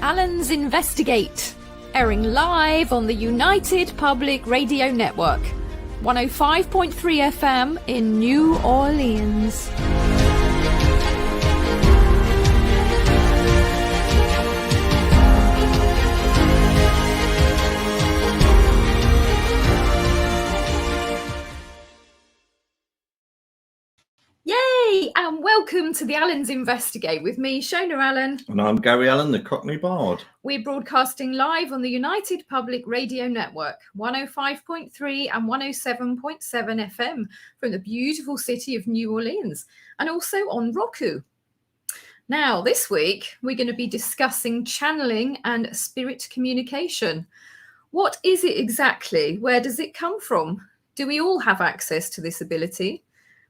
Allen's Investigate, airing live on the United Public Radio Network, 105.3 FM in New Orleans. Yay! And welcome to the Allen's Investigate with me, Shona Allen. And I'm Gary Allen, the Cockney Bard. We're broadcasting live on the United Public Radio Network, 105.3 and 107.7 FM from the beautiful city of New Orleans, and also on Roku. Now, this week, we're going to be discussing channeling and spirit communication. What is it exactly? Where does it come from? Do we all have access to this ability?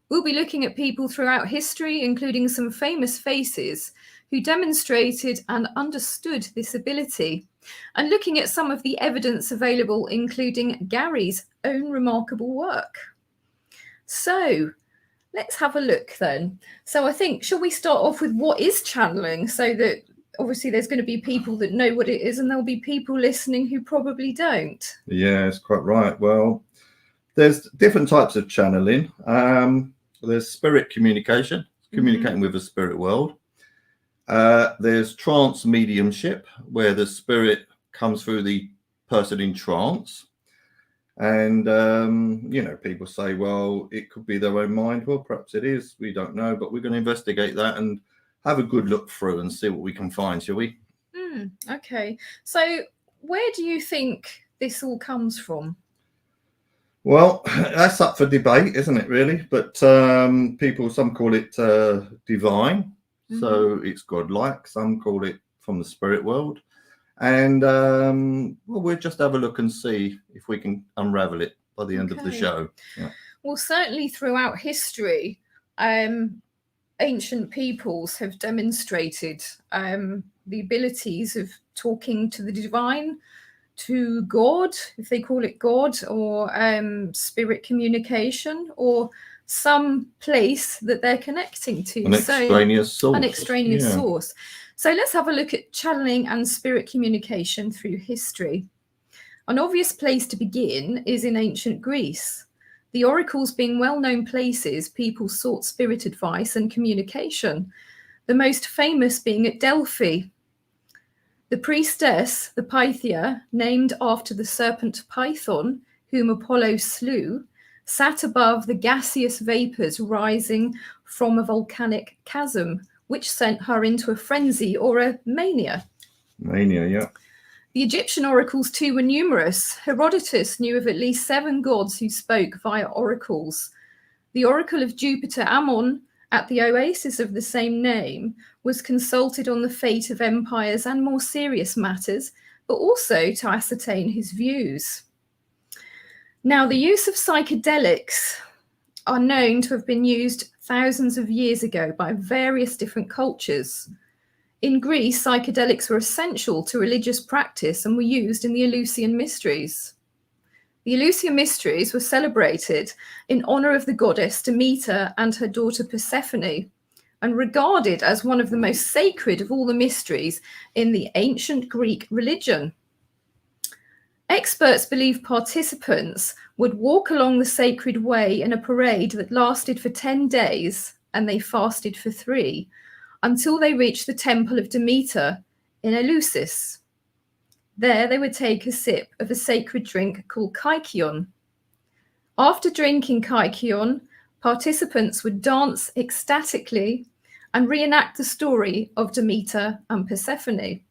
We'll be looking at people throughout history, including some famous faces who demonstrated and understood this ability, and looking at some of the evidence available, including Gary's own remarkable work. So let's have a look then. So I think, shall we start off with what is channeling, so that obviously there's going to be people that know what it is and there'll be people listening who probably don't. Yeah, it's quite right. Well, there's different types of channeling. There's spirit communication, communicating with the spirit world. There's trance mediumship, where the spirit comes through the person in trance. And, people say, well, it could be their own mind. Well, perhaps it is. We don't know, but we're going to investigate that and have a good look through and see what we can find, shall we? Okay. So where do you think this all comes from? Well, that's up for debate, isn't it, really? But some call it divine. So it's godlike. Some call it from the spirit world. And we'll just have a look and see if we can unravel it by the end of the show. Yeah. Well, certainly throughout history, ancient peoples have demonstrated the abilities of talking to the divine, to God, if they call it God, or spirit communication, or some place that they're connecting to. An extraneous source. An extraneous source. So let's have a look at channeling and spirit communication through history. An obvious place to begin is in ancient Greece. The oracles being well-known places people sought spirit advice and communication, the most famous being at Delphi. The priestess, the Pythia, named after the serpent Python, whom Apollo slew, sat above the gaseous vapors rising from a volcanic chasm, which sent her into a frenzy or a mania. Mania, yeah. The Egyptian oracles too were numerous. Herodotus knew of at least 7 gods who spoke via oracles. The oracle of Jupiter Ammon, at the oasis of the same name, was consulted on the fate of empires and more serious matters, but also to ascertain his views. Now, the use of psychedelics are known to have been used thousands of years ago by various different cultures. In Greece, psychedelics were essential to religious practice and were used in the Eleusinian Mysteries. The Eleusinian Mysteries were celebrated in honor of the goddess Demeter and her daughter Persephone, and regarded as one of the most sacred of all the mysteries in the ancient Greek religion. Experts believe participants would walk along the sacred way in a parade that lasted for 10 days, and they fasted for 3, until they reached the temple of Demeter in Eleusis. There they would take a sip of a sacred drink called kykeon. After drinking kykeon, participants would dance ecstatically and reenact the story of Demeter and Persephone.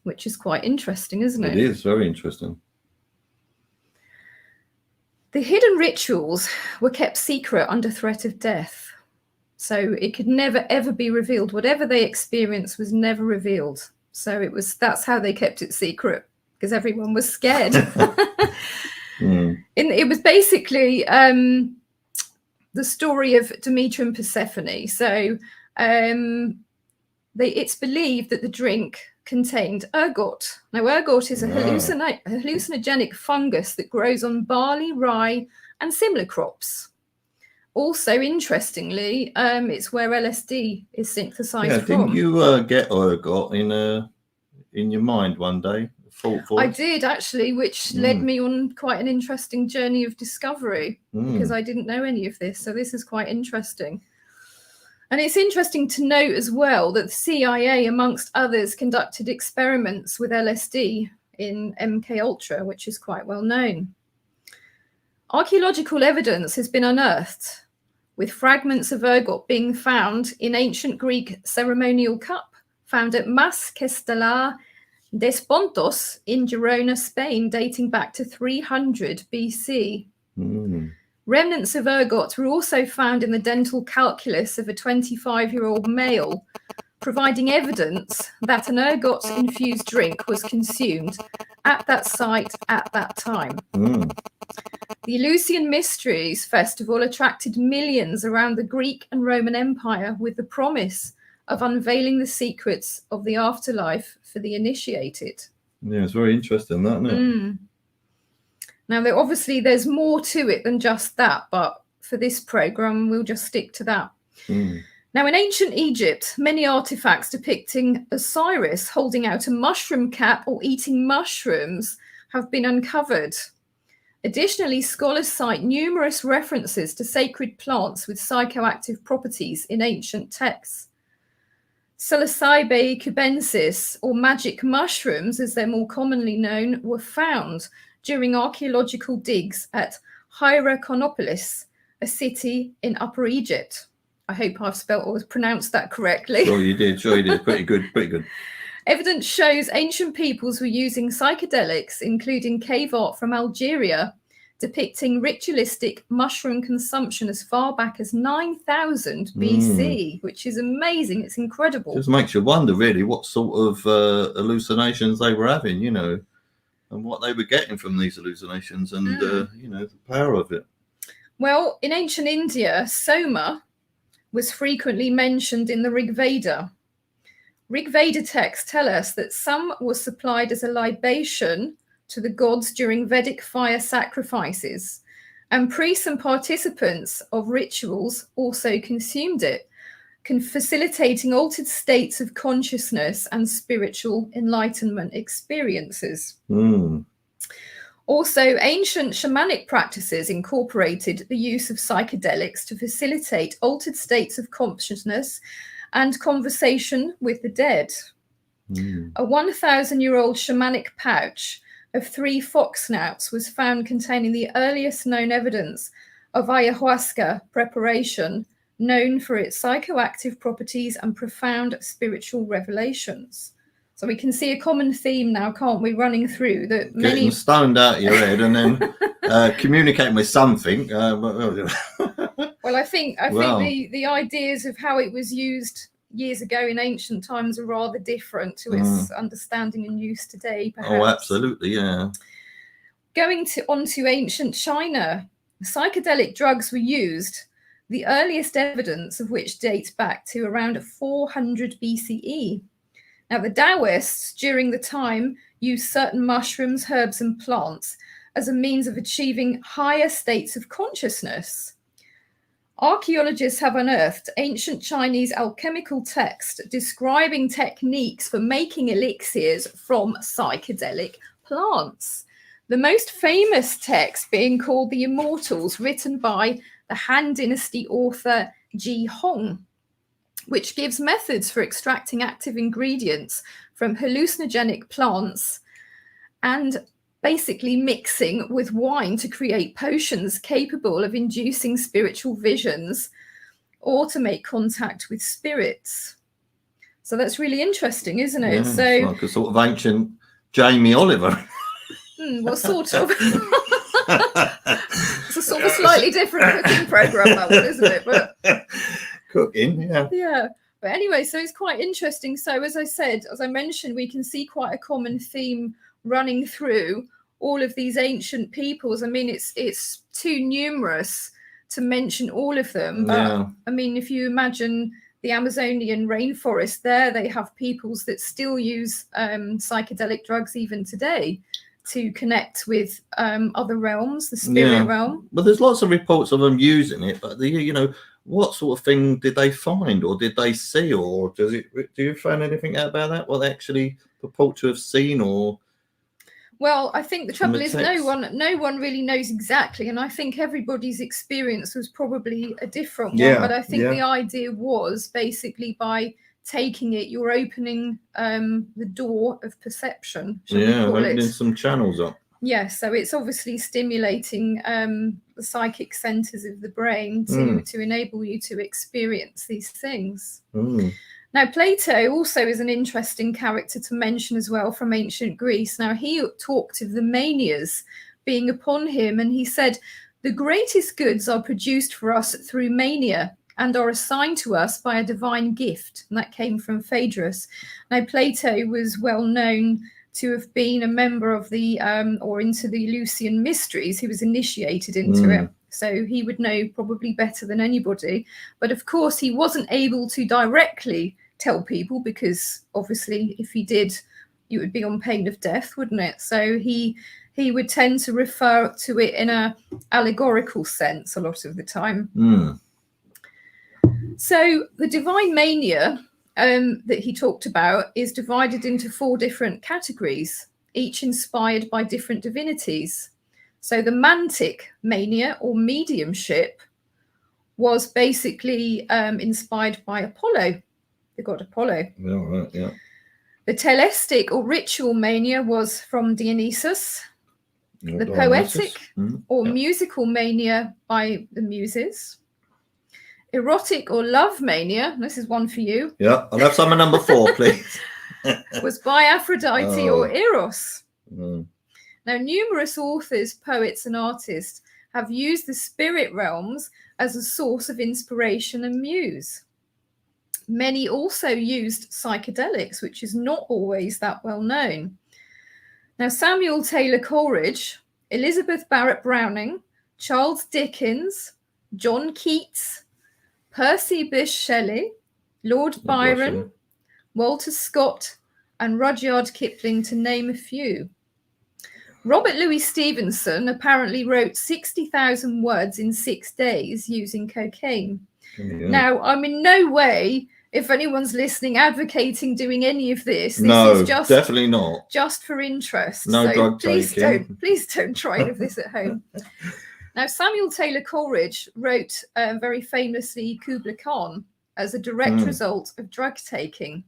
Which is quite interesting, isn't it? It is very interesting. The hidden rituals were kept secret under threat of death. So it could never, ever be revealed. Whatever they experienced was never revealed. So that's how they kept it secret, because everyone was scared. It was basically the story of Demeter and Persephone. So it's believed that the drink contained ergot. Now, ergot is a hallucinogenic fungus that grows on barley, rye, and similar crops. Also, interestingly, it's where LSD is synthesized Yeah, from. didn't you get ergot in your mind one day? Thought I voice? did actually, which led me on quite an interesting journey of discovery because I didn't know any of this. So this is quite interesting. And it's interesting to note as well that the CIA, amongst others, conducted experiments with LSD in MK Ultra, which is quite well known. Archaeological evidence has been unearthed, with fragments of ergot being found in ancient Greek ceremonial cup found at Mas Castelar des Pontos in Girona, Spain, dating back to 300 BC. Remnants of ergot were also found in the dental calculus of a 25-year-old male, providing evidence that an ergot-infused drink was consumed at that site at that time. The Eleusinian Mysteries Festival attracted millions around the Greek and Roman Empire with the promise of unveiling the secrets of the afterlife for the initiated. Yeah, it's very interesting, that, isn't it? Now, obviously, there's more to it than just that, but for this program, we'll just stick to that. Now, in ancient Egypt, many artifacts depicting Osiris holding out a mushroom cap or eating mushrooms have been uncovered. Additionally, scholars cite numerous references to sacred plants with psychoactive properties in ancient texts. Psilocybe cubensis, or magic mushrooms, as they're more commonly known, were found during archaeological digs at Hierakonpolis, a city in Upper Egypt. I hope I've spelled or pronounced that correctly. Sure you did. Pretty good. Evidence shows ancient peoples were using psychedelics, including cave art from Algeria, depicting ritualistic mushroom consumption as far back as 9000 BC, which is amazing. It's incredible. Just makes you wonder, really, what sort of hallucinations they were having, you know, and what they were getting from these hallucinations and, you know, the power of it. Well, in ancient India, soma was frequently mentioned in the Rig Veda. Rig Veda texts tell us that some was supplied as a libation to the gods during Vedic fire sacrifices, and priests and participants of rituals also consumed it, facilitating altered states of consciousness and spiritual enlightenment experiences. Also, ancient shamanic practices incorporated the use of psychedelics to facilitate altered states of consciousness and conversation with the dead. A 1,000-year-old shamanic pouch of 3 fox snouts was found containing the earliest known evidence of ayahuasca preparation, known for its psychoactive properties and profound spiritual revelations. So we can see a common theme now, can't we, running through that many... Getting stoned out of your head and then communicating with something. Well, I think the ideas of how it was used years ago in ancient times are rather different to its understanding and use today, perhaps. Oh, absolutely, yeah. Going onto ancient China, psychedelic drugs were used, the earliest evidence of which dates back to around 400 BCE. Now, the Taoists during the time used certain mushrooms, herbs, and plants as a means of achieving higher states of consciousness. Archaeologists have unearthed ancient Chinese alchemical texts describing techniques for making elixirs from psychedelic plants. The most famous text being called The Immortals, written by the Han Dynasty author Ji Hong, which gives methods for extracting active ingredients from hallucinogenic plants and basically mixing with wine to create potions capable of inducing spiritual visions or to make contact with spirits. So that's really interesting, isn't it? Yeah, so it's like a sort of ancient Jamie Oliver. Well, sort of. It's a sort of slightly different cooking program, that one, isn't it? But cooking, yeah. But anyway, so it's quite interesting. So as I mentioned, we can see quite a common theme running through all of these ancient peoples. I mean, it's too numerous to mention all of them. But I mean, if you imagine the Amazonian rainforest there, they have peoples that still use psychedelic drugs even today. to connect with other realms, the spirit realm. But there's lots of reports of them using it, but what sort of thing did they find, or did they see, or do you find anything out about that? What they actually purport to have seen, or? Well, I think the trouble is no one really knows exactly, and I think everybody's experience was probably a different one. But I think the idea was basically by taking it, you're opening the door of perception. Opening some channels up. Yeah, so it's obviously stimulating the psychic centers of the brain to enable you to experience these things. Now, Plato also is an interesting character to mention as well from ancient Greece. Now, he talked of the manias being upon him, and he said, "The greatest goods are produced for us through mania and are assigned to us by a divine gift." And that came from Phaedrus. Now, Plato was well known to have been a member of the or into the Eleusinian mysteries. He was initiated into it, so he would know probably better than anybody. But of course, he wasn't able to directly tell people, because obviously if he did, it would be on pain of death, wouldn't it? So he would tend to refer to it in a allegorical sense a lot of the time. So the divine mania that he talked about is divided into 4 different categories, each inspired by different divinities. So the mantic mania, or mediumship, was basically inspired by Apollo, the god Apollo. The telestic or ritual mania was from Dionysus. The poetic or musical mania by the Muses. Erotic or love mania, this is one for you. Yeah, I'll have some at number 4, please. Was by Aphrodite or Eros. Now, numerous authors, poets, and artists have used the spirit realms as a source of inspiration and muse. Many also used psychedelics, which is not always that well known. Now, Samuel Taylor Coleridge, Elizabeth Barrett Browning, Charles Dickens, John Keats, Percy Bysshe Shelley, Lord Byron, Walter Scott, and Rudyard Kipling, to name a few. Robert Louis Stevenson apparently wrote 60,000 words in 6 days using cocaine. Now, I'm in no way, if anyone's listening, advocating doing any of this. This is just definitely not. Just for interest. No drug taking. Please don't try any of this at home. Now, Samuel Taylor Coleridge wrote very famously Kubla Khan as a direct result of drug taking.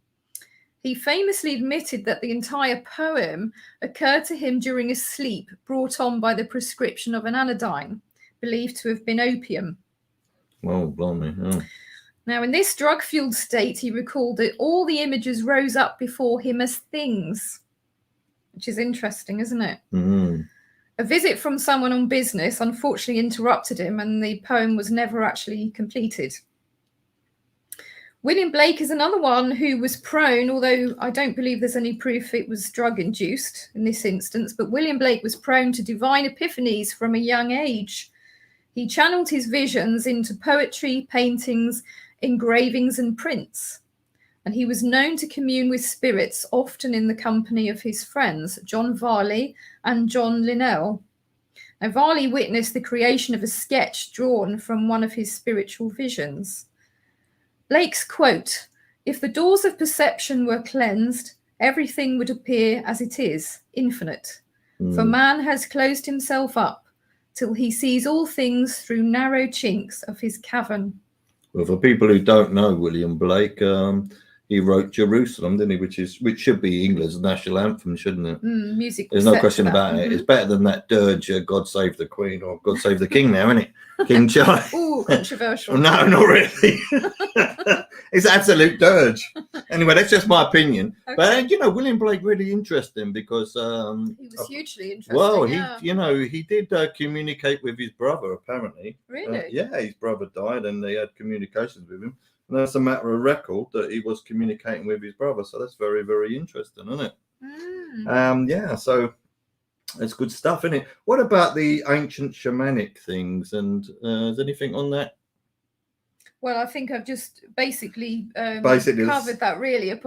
He famously admitted that the entire poem occurred to him during a sleep brought on by the prescription of an anodyne, believed to have been opium. Oh, blimey. Oh. Now, in this drug-fueled state, he recalled that all the images rose up before him as things, which is interesting, isn't it? A visit from someone on business unfortunately interrupted him, and the poem was never actually completed. William Blake is another one who was prone, although I don't believe there's any proof it was drug-induced in this instance, but William Blake was prone to divine epiphanies from a young age. He channeled his visions into poetry, paintings, engravings, and prints. And he was known to commune with spirits, often in the company of his friends, John Varley and John Linnell. Now, Varley witnessed the creation of a sketch drawn from one of his spiritual visions. Blake's quote, "If the doors of perception were cleansed, everything would appear as it is, infinite. For man has closed himself up till he sees all things through narrow chinks of his cavern." Well, for people who don't know William Blake, he wrote Jerusalem, didn't he? Which should be England's national anthem, shouldn't it? Music. There's no question about it. It's better than that dirge, God Save the Queen, or God Save the King now, isn't it? King Charles. Oh, controversial. No, not really. It's absolute dirge. Anyway, that's just my opinion. Okay. But William Blake really interesting because he was hugely interesting. Well, he did communicate with his brother apparently. Really? Yeah, his brother died, and they had communications with him. And that's a matter of record that he was communicating with his brother. So that's very, very interesting, isn't it? Yeah. So. It's good stuff, isn't it? What about the ancient shamanic things? And is anything on that? Well, I think I've just basically Basically, covered that really.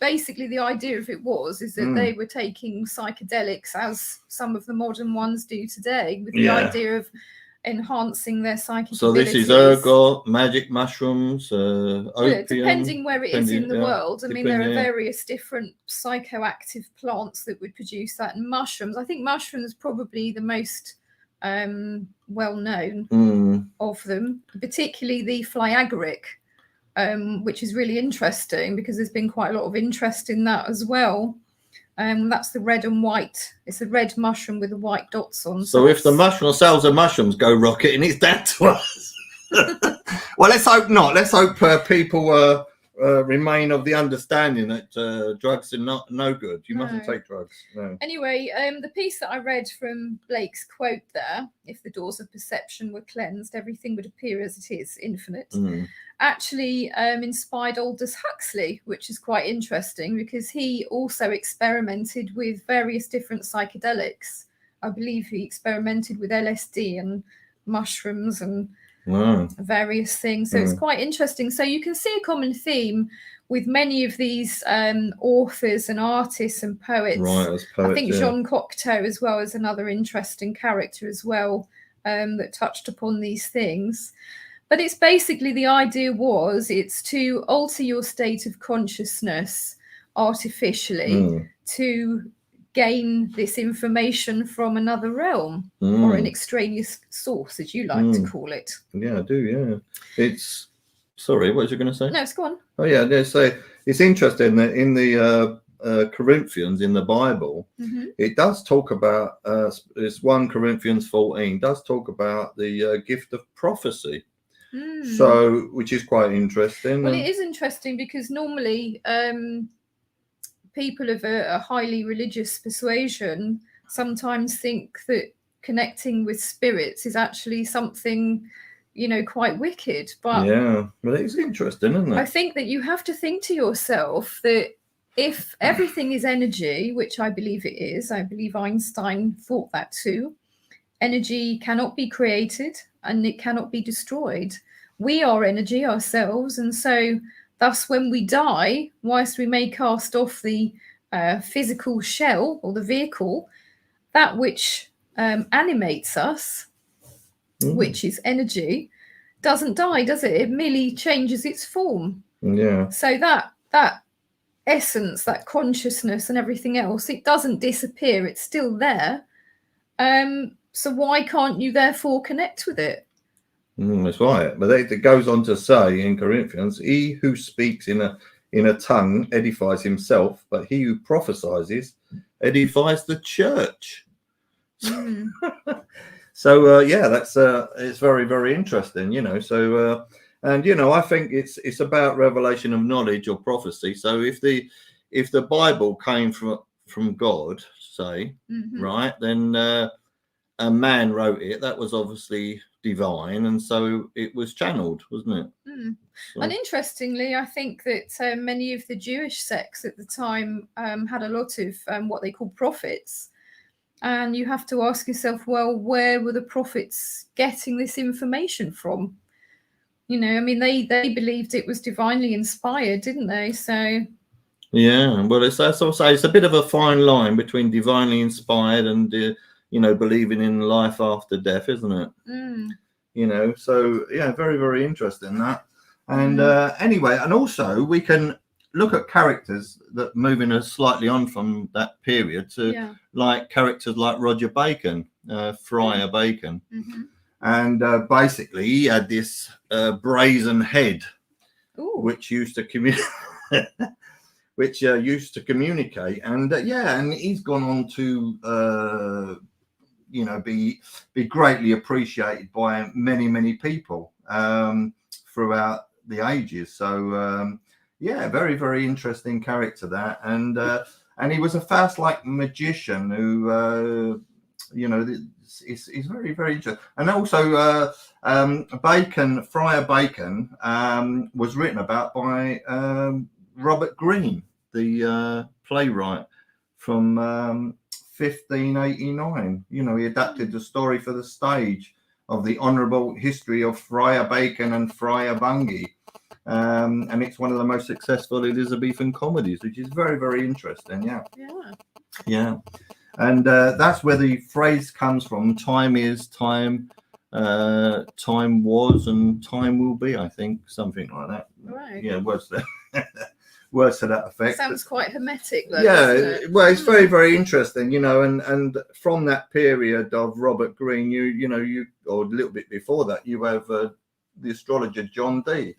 Basically, the idea of it is that they were taking psychedelics as some of the modern ones do today, with the idea of enhancing their psychic so abilities. this is ergot, magic mushrooms, opium. Depending where it is in the world. I mean, there are various different psychoactive plants that would produce that, and mushrooms. I think mushrooms probably the most well known of them, particularly the flyagric, which is really interesting because there's been quite a lot of interest in that as well. That's the red and white. It's a red mushroom with the white dots on. So if the mushroom sales of mushrooms go rocketing, it's down to us. Well, let's hope not. Let's hope people remain of the understanding that drugs are no good. You mustn't take drugs. No. Anyway, the piece that I read from Blake's quote there, if the doors of perception were cleansed, everything would appear as it is, infinite, actually inspired Aldous Huxley, which is quite interesting because he also experimented with various different psychedelics. I believe he experimented with LSD and mushrooms and various things. So it's quite interesting. So you can see a common theme with many of these authors and artists and poets. Right, I think Jean Cocteau as well is another interesting character as well that touched upon these things. But it's basically the idea it's to alter your state of consciousness artificially to gain this information from another realm or an extraneous source, as you like to call it. Yeah, I do. Yeah, it's. Sorry, what was you going to say? No, it's gone. Oh yeah, they say it's interesting that in the Corinthians in the Bible, it does talk about it's 1 Corinthians 14 does talk about the gift of prophecy. So, which is quite interesting. Well, it is interesting because normally people of a highly religious persuasion sometimes think that connecting with spirits is actually something, quite wicked. But yeah, well, it's interesting, isn't it? I think that you have to think to yourself that if everything is energy, which I believe it is, I believe Einstein thought that too, energy cannot be created and it cannot be destroyed. We are energy ourselves, and so thus when we die, whilst we may cast off the physical shell or the vehicle, that which animates us, which is energy, doesn't die, does it? It merely changes its form. Yeah. So that essence, that consciousness and everything else, it doesn't disappear. It's still there. So why can't you therefore connect with it? That's right. But it goes on to say in Corinthians, he who speaks in a tongue edifies himself, but he who prophesies edifies the church. So yeah, that's it's very, very interesting, So and I think it's about revelation of knowledge or prophecy. So if the Bible came from God, say, right, then a man wrote it. That was obviously divine, and so it was channeled, wasn't it? So. And interestingly, I think that many of the Jewish sects at the time had a lot of what they call prophets. And you have to ask yourself, well, where were the prophets getting this information from? I mean, they believed it was divinely inspired, didn't they? So yeah, well, it's a bit of a fine line between divinely inspired and believing in life after death, isn't it? So yeah, very, very interesting that. And anyway, and also we can look at characters that moving us slightly on from that period to like characters like Roger Bacon, Friar Bacon. And basically he had this brazen head, which used to communicate. And and he's gone on to be greatly appreciated by many people throughout the ages. So very, very interesting character that, and he was a fast-like magician who is very, very interesting. And also Friar Bacon was written about by Robert Greene, the playwright from 1589. He adapted the story for the stage of the Honourable History of Friar Bacon and Friar Bungay. And it's one of the most successful Elizabethan comedies, which is very, very interesting. Yeah. And that's where the phrase comes from. Time is, time was, and time will be, I think, something like that. Right. Yeah, words to that effect. Sounds quite hermetic, though. Yeah, well, it's very, very interesting, you know, and from that period of Robert Greene, you or a little bit before that, you have the astrologer John Dee.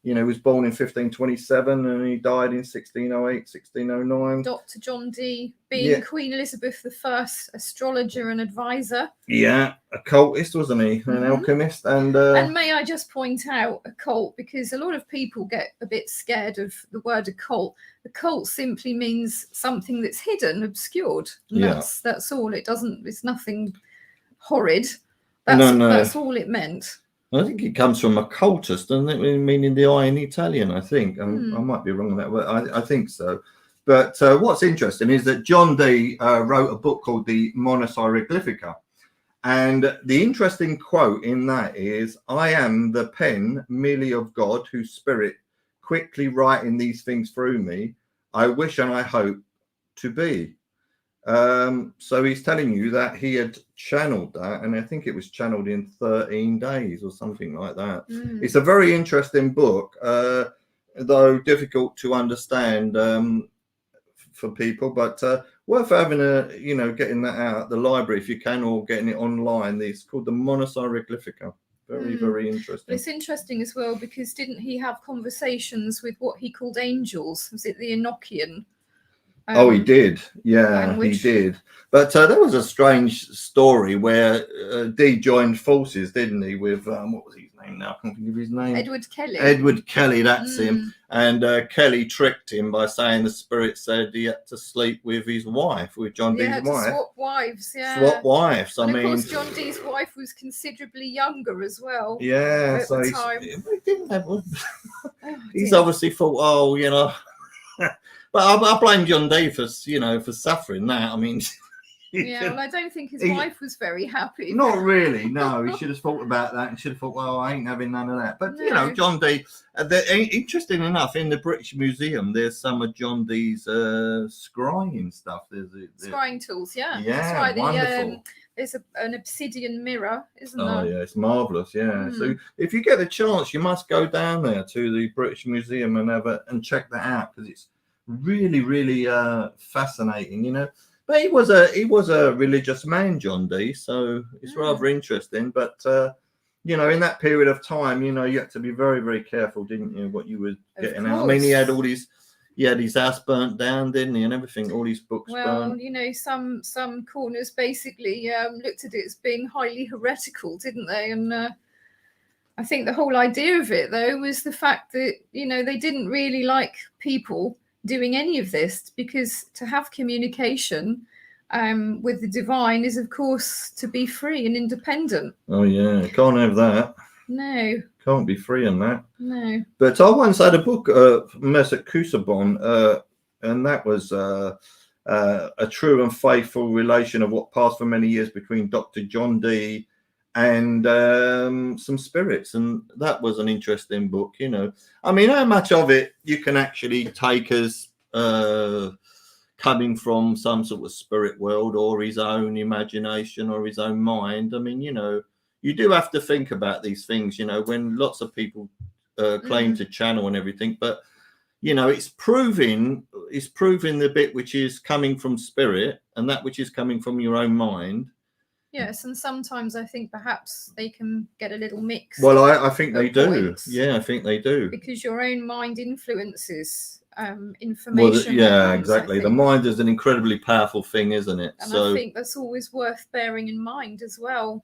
You know, he was born in 1527 and he died in 1608, 1609. Dr. John Dee, being Queen Elizabeth I astrologer and advisor. Yeah, occultist, wasn't he? An alchemist. And may I just point out occult, because a lot of people get a bit scared of the word occult. Occult simply means something that's hidden, obscured. And that's all. It's nothing horrid. That's all it meant. I think it comes from occultist, doesn't it? Meaning the eye in Italian, I think. I might be wrong on that, but I think so. But what's interesting is that John Dee wrote a book called the Mons Hieroglyphica. And the interesting quote in that is, "I am the pen merely of God, whose spirit quickly writing these things through me, I wish and I hope to be." So he's telling you that he had channeled that, and I think it was channeled in 13 days or something like that. It's a very interesting book, though difficult to understand for people, but worth having getting that out at the library if you can, or getting it online. It's called the Mons Hieroglyphica. Very, very interesting. But it's interesting as well, because didn't he have conversations with what he called angels? Was it the Enochian? He did. Yeah, he did. But there was a strange story where Dee joined forces, didn't he, with what was his name now? I can't think of his name. Edward Kelly. Edward Kelly, that's him. And Kelly tricked him by saying the spirit said he had to sleep with his wife, with John Dee's wife. Swap wives, Swap wives. And of course, John Dee's wife was considerably younger as well. Yeah, at so the time. He didn't have one. He's obviously thought, But I blame John Dee for suffering that. I mean, I don't think his wife was very happy. Not really. No, he should have thought about that and should have thought, well, I ain't having none of that. But John Dee. Interesting enough, in the British Museum, there's some of John Dee's scrying stuff. There's scrying tools. Yeah. Yeah, that's right. wonderful. There's an obsidian mirror, isn't there? Oh, yeah, it's marvellous, yeah. So if you get a chance, you must go down there to the British Museum and check that out, because it's really, really fascinating, But he was a religious man, John Dee, so it's rather interesting. But in that period of time, you had to be very, very careful, didn't you, what you were getting out? I mean, he had his house burnt down, didn't he, and everything, all his books burnt. Well, some corners basically looked at it as being highly heretical, didn't they? And I think the whole idea of it, though, was the fact that they didn't really like people doing any of this, because to have communication with the divine is, of course, to be free and independent. Oh yeah, can't have that. No, can't be free in that. No. But I once had a book, Messer Kusabon, and that was a true and faithful relation of what passed for many years between Dr. John Dee and some spirits, and that was an interesting book. I mean, how much of it you can actually take as coming from some sort of spirit world, or his own imagination, or his own mind? I mean, you do have to think about these things, when lots of people claim to channel and everything, but it's proving the bit which is coming from spirit and that which is coming from your own mind. Yes, and sometimes I think perhaps they can get a little mixed. Well, I think they do. Yeah, I think they do. Because your own mind influences information. Well, yeah, exactly. The mind is an incredibly powerful thing, isn't it? And I think that's always worth bearing in mind as well.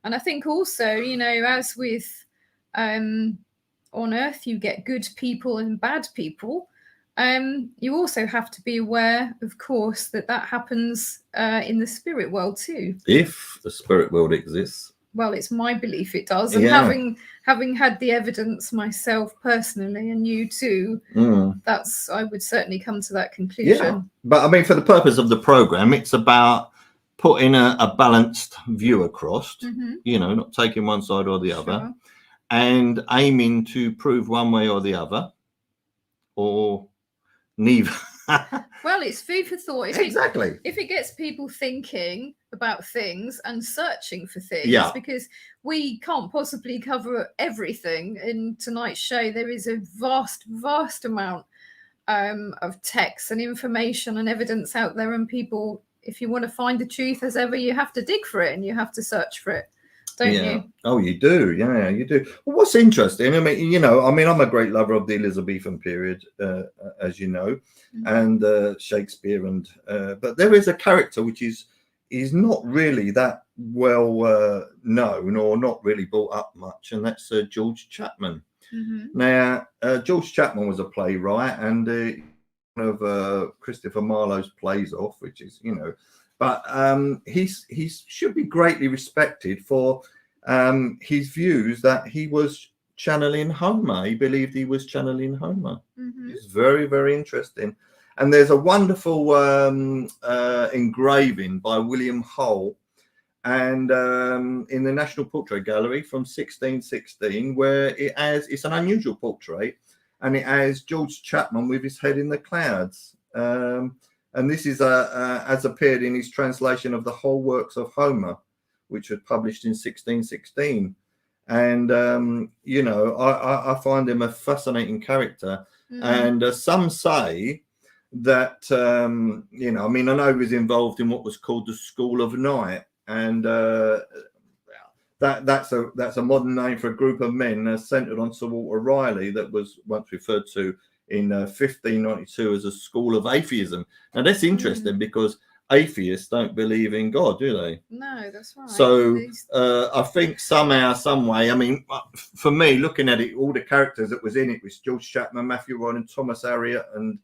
And I think also, as with on Earth, you get good people and bad people. You also have to be aware, of course, that happens in the spirit world too. If the spirit world exists. Well, it's my belief it does. And having had the evidence myself personally, and you too, I would certainly come to that conclusion. Yeah. But I mean, for the purpose of the program, it's about putting a balanced view across, Mm-hmm. not taking one side or the other, Sure. and aiming to prove one way or the other, or neither. Well, it's food for thought. Exactly. If it gets people thinking about things and searching for things, Yeah. because we can't possibly cover everything in tonight's show. There is a vast amount of text and information and evidence out there, and people, if you want to find the truth, as ever, you have to dig for it and you have to search for it, don't you? Oh, you do. Yeah, you do. Well, what's interesting, I'm a great lover of the Elizabethan period, as you know, and Shakespeare, and but there is a character which is not really that well known, or not really brought up much, and that's George Chapman. Now, George Chapman was a playwright, and one of Christopher Marlowe's plays off, which is, but he should be greatly respected for his views that he was channeling Homer. He believed he was channeling Homer. It's very, very interesting. And there's a wonderful engraving by William Hull, and in the National Portrait Gallery from 1616, where it's an unusual portrait, and it has George Chapman with his head in the clouds. And this is as appeared in his translation of the whole works of Homer, which was published in 1616. And I find him a fascinating character. And some say that I know he was involved in what was called the School of Night, and that's a modern name for a group of men centered on Sir Walter Raleigh, that was once referred to in 1592 as a school of atheism. Now that's interesting, because atheists don't believe in God, do they? No, that's right. So I think somehow, some way, for me, looking at it, all the characters that was in it was George Chapman, Matthew Ryan, Thomas Harriot, and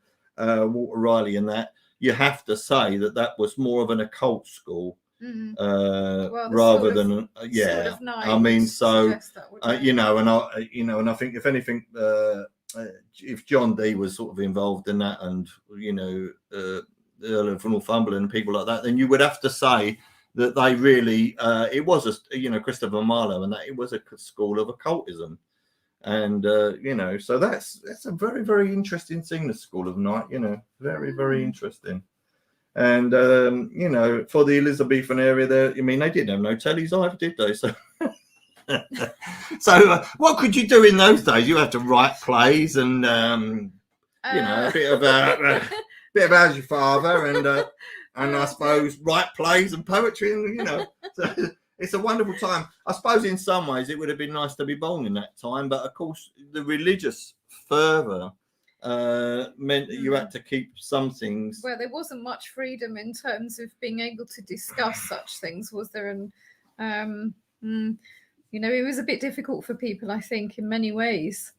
Walter Raleigh, and that you have to say that was more of an occult school, rather than Sort of night, I mean, so and I think if anything, if John Dee was sort of involved in that, and the Earl of Northumberland and people like that, then you would have to say that they really it was Christopher Marlowe, and that it was a school of occultism. And so that's a very, very interesting thing, the School of Night, very, very interesting. And for the Elizabethan area there, they didn't have no tellies either, did they? So so what could you do in those days? You have to write plays, and a bit of How's Your Father, and I suppose write plays and poetry, and so it's a wonderful time. I suppose in some ways it would have been nice to be born in that time, but of course the religious fervour meant that you had to keep some things. Well, there wasn't much freedom in terms of being able to discuss such things, was there? And it was a bit difficult for people, I think, in many ways,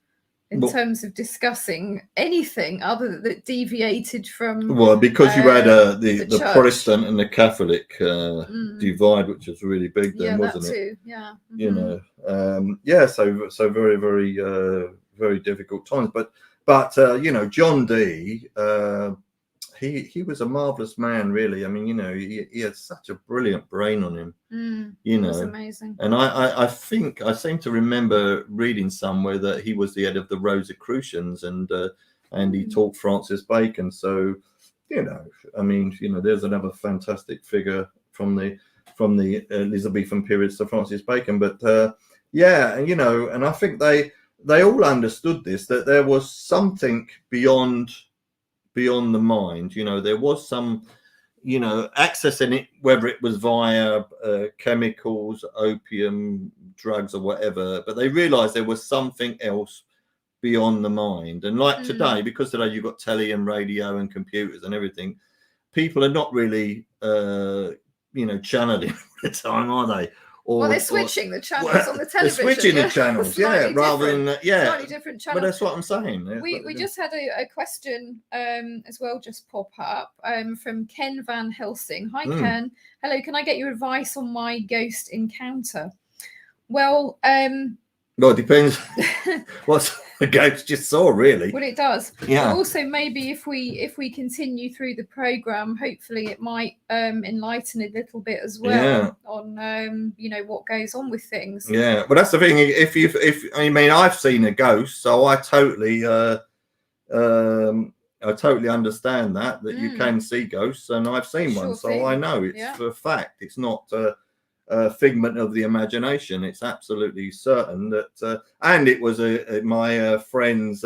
in terms of discussing anything other that deviated from. Well, because you had the Protestant and the Catholic divide, which was really big then, wasn't it? That too, yeah. So very, very, very difficult times. But John Dee, he was a marvelous man, really. He had such a brilliant brain on him. It was amazing. And I think I seem to remember reading somewhere that he was the head of the Rosicrucians, and he taught Francis Bacon. So there's another fantastic figure from the Elizabethan period, Sir Francis Bacon. But and I think they all understood this, that there was something beyond the mind. There was some accessing it, whether it was via chemicals, opium, drugs, or whatever, but they realized there was something else beyond the mind. And like today, because today you've got telly and radio and computers and everything, people are not really channeling all the time, are they? They're switching the channels on the television. They're switching the channels, rather than slightly different channels. But that's what I'm saying. We just had a question as well just pop up from Ken Van Helsing. Hi, Ken. Hello. Can I get your advice on my ghost encounter? Well, it depends. the ghost just saw, really. Well, it does. Yeah. But also, maybe if we continue through the program, hopefully it might enlighten a little bit as well on you know, what goes on with things. Yeah, but that's the thing. If I mean, I've seen a ghost, so I totally understand that you can see ghosts, and I've seen one, so I know it's for a fact. It's not a figment of the imagination. It's absolutely certain that, and it was my friend's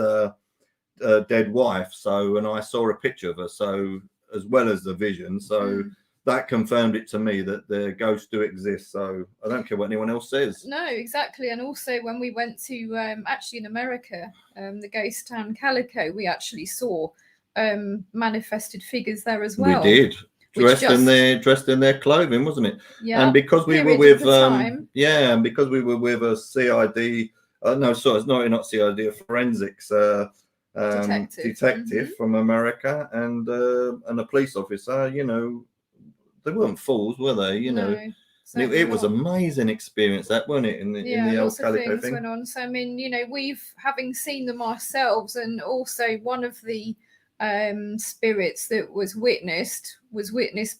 dead wife. So, and I saw a picture of her, so as well as the vision. So that confirmed it to me that the ghosts do exist. So I don't care what anyone else says. No, exactly. And also when we went to actually in America, the ghost town Calico, we actually saw manifested figures there as well. We did. Dressed in their clothing, wasn't it? Yeah. And because we were with and because we were with a CID, no, sorry, it's not CID, a forensics detective from America, and a police officer. You know, they weren't fools, were they? You know, it was an amazing experience, that, wasn't it? In the old Calico thing. Went on. So I mean, you know, having seen them ourselves, and also one of the spirits that was witnessed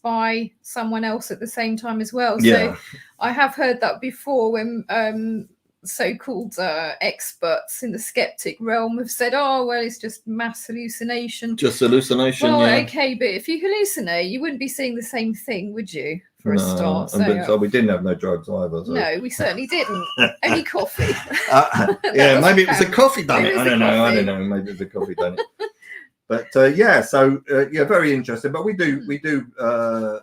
by someone else at the same time as well. So I have heard that before, when so-called experts in the skeptic realm have said, oh well, it's just mass hallucination. Well, okay, but if you hallucinate, you wouldn't be seeing the same thing, would you, for a start? So we didn't have no drugs either. So. No, we certainly didn't. Only coffee. Maybe it was the coffee done it. I don't know. Maybe it was the coffee done it. But so very interesting. But we do,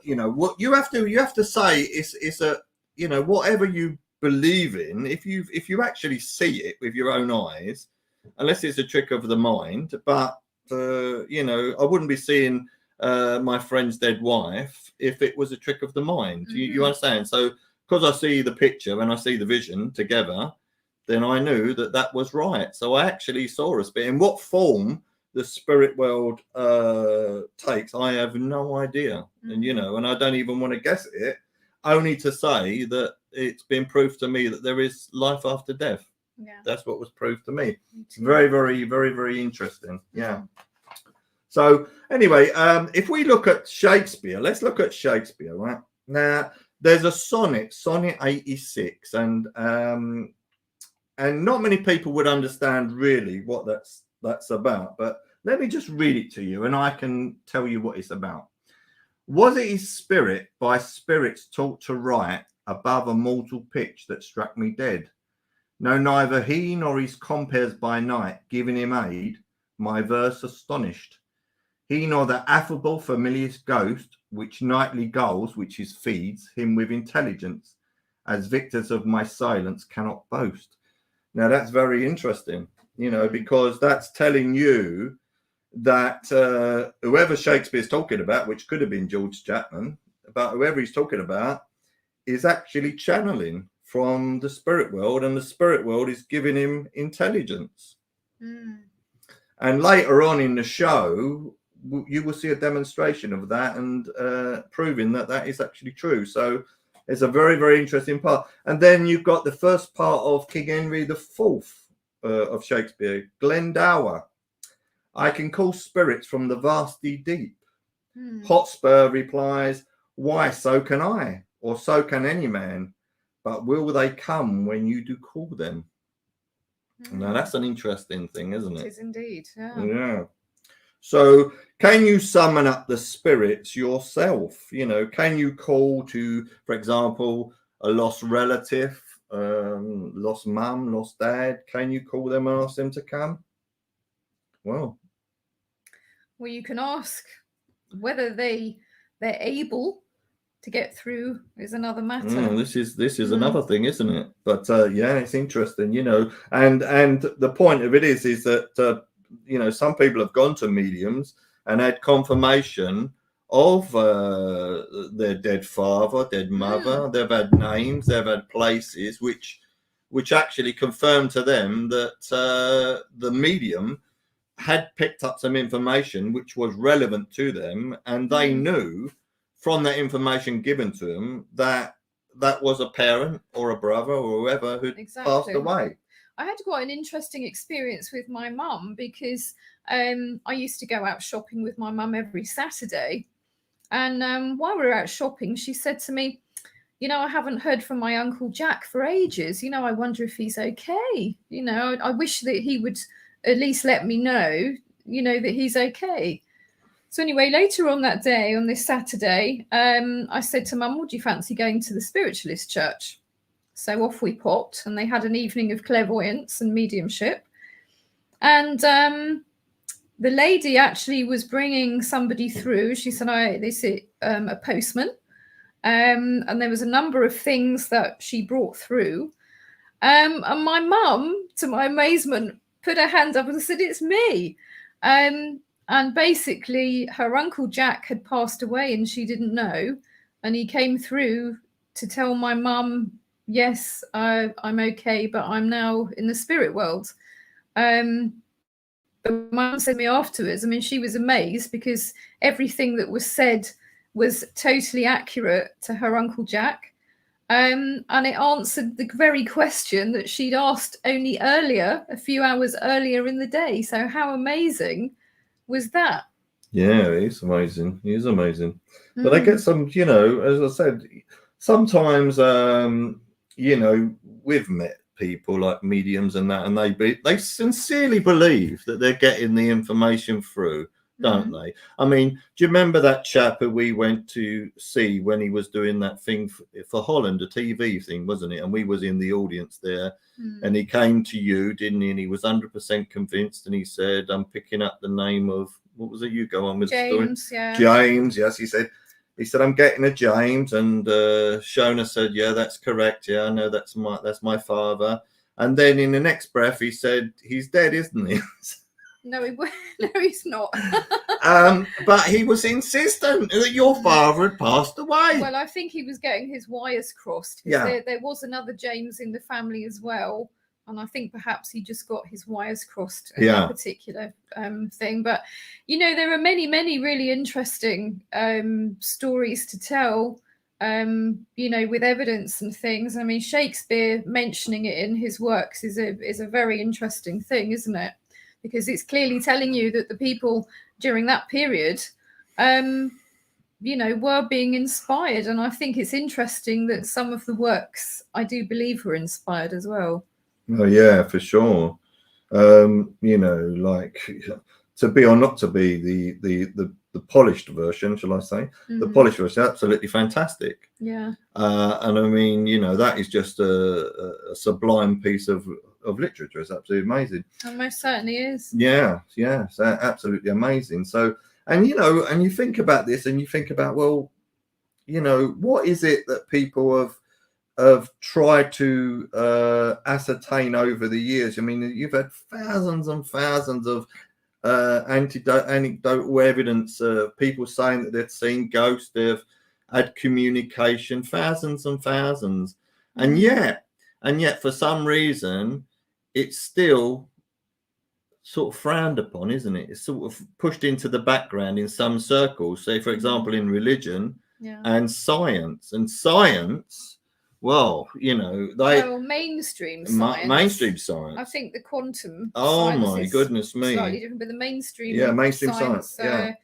you know, what you have to say is a, you know, whatever you believe in, if you actually see it with your own eyes, unless it's a trick of the mind. But you know, I wouldn't be seeing my friend's dead wife if it was a trick of the mind. You understand? So because I see the picture and I see the vision together, then I knew that was right. So I actually saw a spirit. In what form the spirit world takes, I have no idea. And you know, and I don't even want to guess it, only to say that it's been proved to me that there is life after death. That's what was proved to me. It's very, very, very, very interesting. So anyway, if we look at Shakespeare, let's look at Shakespeare. Right now, there's a sonnet 86, and not many people would understand really what that's about, but let me just read it to you and I can tell you what it's about. Was it his spirit by spirits taught to write above a mortal pitch that struck me dead? No, neither he nor his compeers by night giving him aid, my verse astonished. He nor the affable familiar ghost which nightly gulls, which is feeds him with intelligence, as victors of my silence cannot boast. Now that's very interesting, you know, because that's telling you that whoever Shakespeare's talking about, which could have been George Chapman, but whoever he's talking about is actually channeling from the spirit world, and the spirit world is giving him intelligence. And later on in the show, you will see a demonstration of that, and proving that is actually true. So it's a very, very interesting part. And then you've got the first part of King Henry IV of Shakespeare, Glendower. I can call spirits from the vasty deep. Hotspur replies, why, so can I, or so can any man, but will they come when you do call them? Now that's an interesting thing, isn't it? It is indeed. Yeah. So can you summon up the spirits yourself? You know, can you call to, for example, a lost relative, lost mum, lost dad? Can you call them and ask them to come? Well, you can ask. Whether they're able to get through is another matter. This is another thing, isn't it? But it's interesting, you know. And the point of it is that you know, some people have gone to mediums and had confirmation of their dead father, dead mother. They've had names, they've had places which actually confirmed to them that the medium had picked up some information which was relevant to them, and they knew from that information given to them that was a parent or a brother or whoever who'd passed away. I had quite an interesting experience with my mum because I used to go out shopping with my mum every Saturday. And while we were out shopping, she said to me, I haven't heard from my Uncle Jack for ages. I wonder if he's okay. I wish that he would at least let me know, that he's okay. So anyway, later on that day, on this Saturday, I said to Mum, would you fancy going to the spiritualist church? So off we popped, and they had an evening of clairvoyance and mediumship. And the lady actually was bringing somebody through. She said, they said a postman. And there was a number of things that she brought through. And my mum, to my amazement, put her hand up and said, it's me. And basically, her Uncle Jack had passed away and she didn't know. And he came through to tell my mum, yes, I'm okay, but I'm now in the spirit world. But my mum said to me afterwards, I mean, she was amazed because everything that was said was totally accurate to her Uncle Jack. And it answered the very question that she'd asked only earlier, a few hours earlier in the day. So how amazing was that? Yeah, it's amazing. He is amazing. But I get some, as I said, sometimes, we've met people like mediums and that, and they sincerely believe that they're getting the information through, don't they? I mean, do you remember that chap who we went to see when he was doing that thing for Holland, a TV thing, wasn't it? And we was in the audience there, and he came to you, didn't he? And he was 100% convinced, and he said, I'm picking up the name of, what was it? You go on with James, the story. Yeah. James, yes, he said, I'm getting a James, and Shona said, yeah, that's correct. Yeah, I know that's my father. And then in the next breath, he said, he's dead, isn't he? No, he's not. But he was insistent that your father had passed away. Well, I think he was getting his wires crossed. Yeah. There was another James in the family as well. And I think perhaps he just got his wires crossed in that particular thing. But, there are many, many really interesting stories to tell, with evidence and things. I mean, Shakespeare mentioning it in his works is a very interesting thing, isn't it? Because it's clearly telling you that the people during that period, were being inspired. And I think it's interesting that some of the works, I do believe, were inspired as well. Oh, yeah, for sure. Like to be or not to be the polished version, shall I say? The polished version, absolutely fantastic. Yeah. And I mean, that is just a sublime piece of literature. It's absolutely amazing. It most certainly is. Yeah, it's absolutely amazing. So, and you think about this, and you think about, well, what is it that people have tried to ascertain over the years? I mean, you've had thousands and thousands of anecdotal evidence of people saying that they've seen ghosts, they've had communication, thousands and thousands, and yet for some reason it's still sort of frowned upon, isn't it? It's sort of pushed into the background in some circles, say for example in religion and science. Well, mainstream science. Mainstream science. I think the quantum. Oh my goodness me! Slightly different, but the mainstream. Yeah, mainstream science. I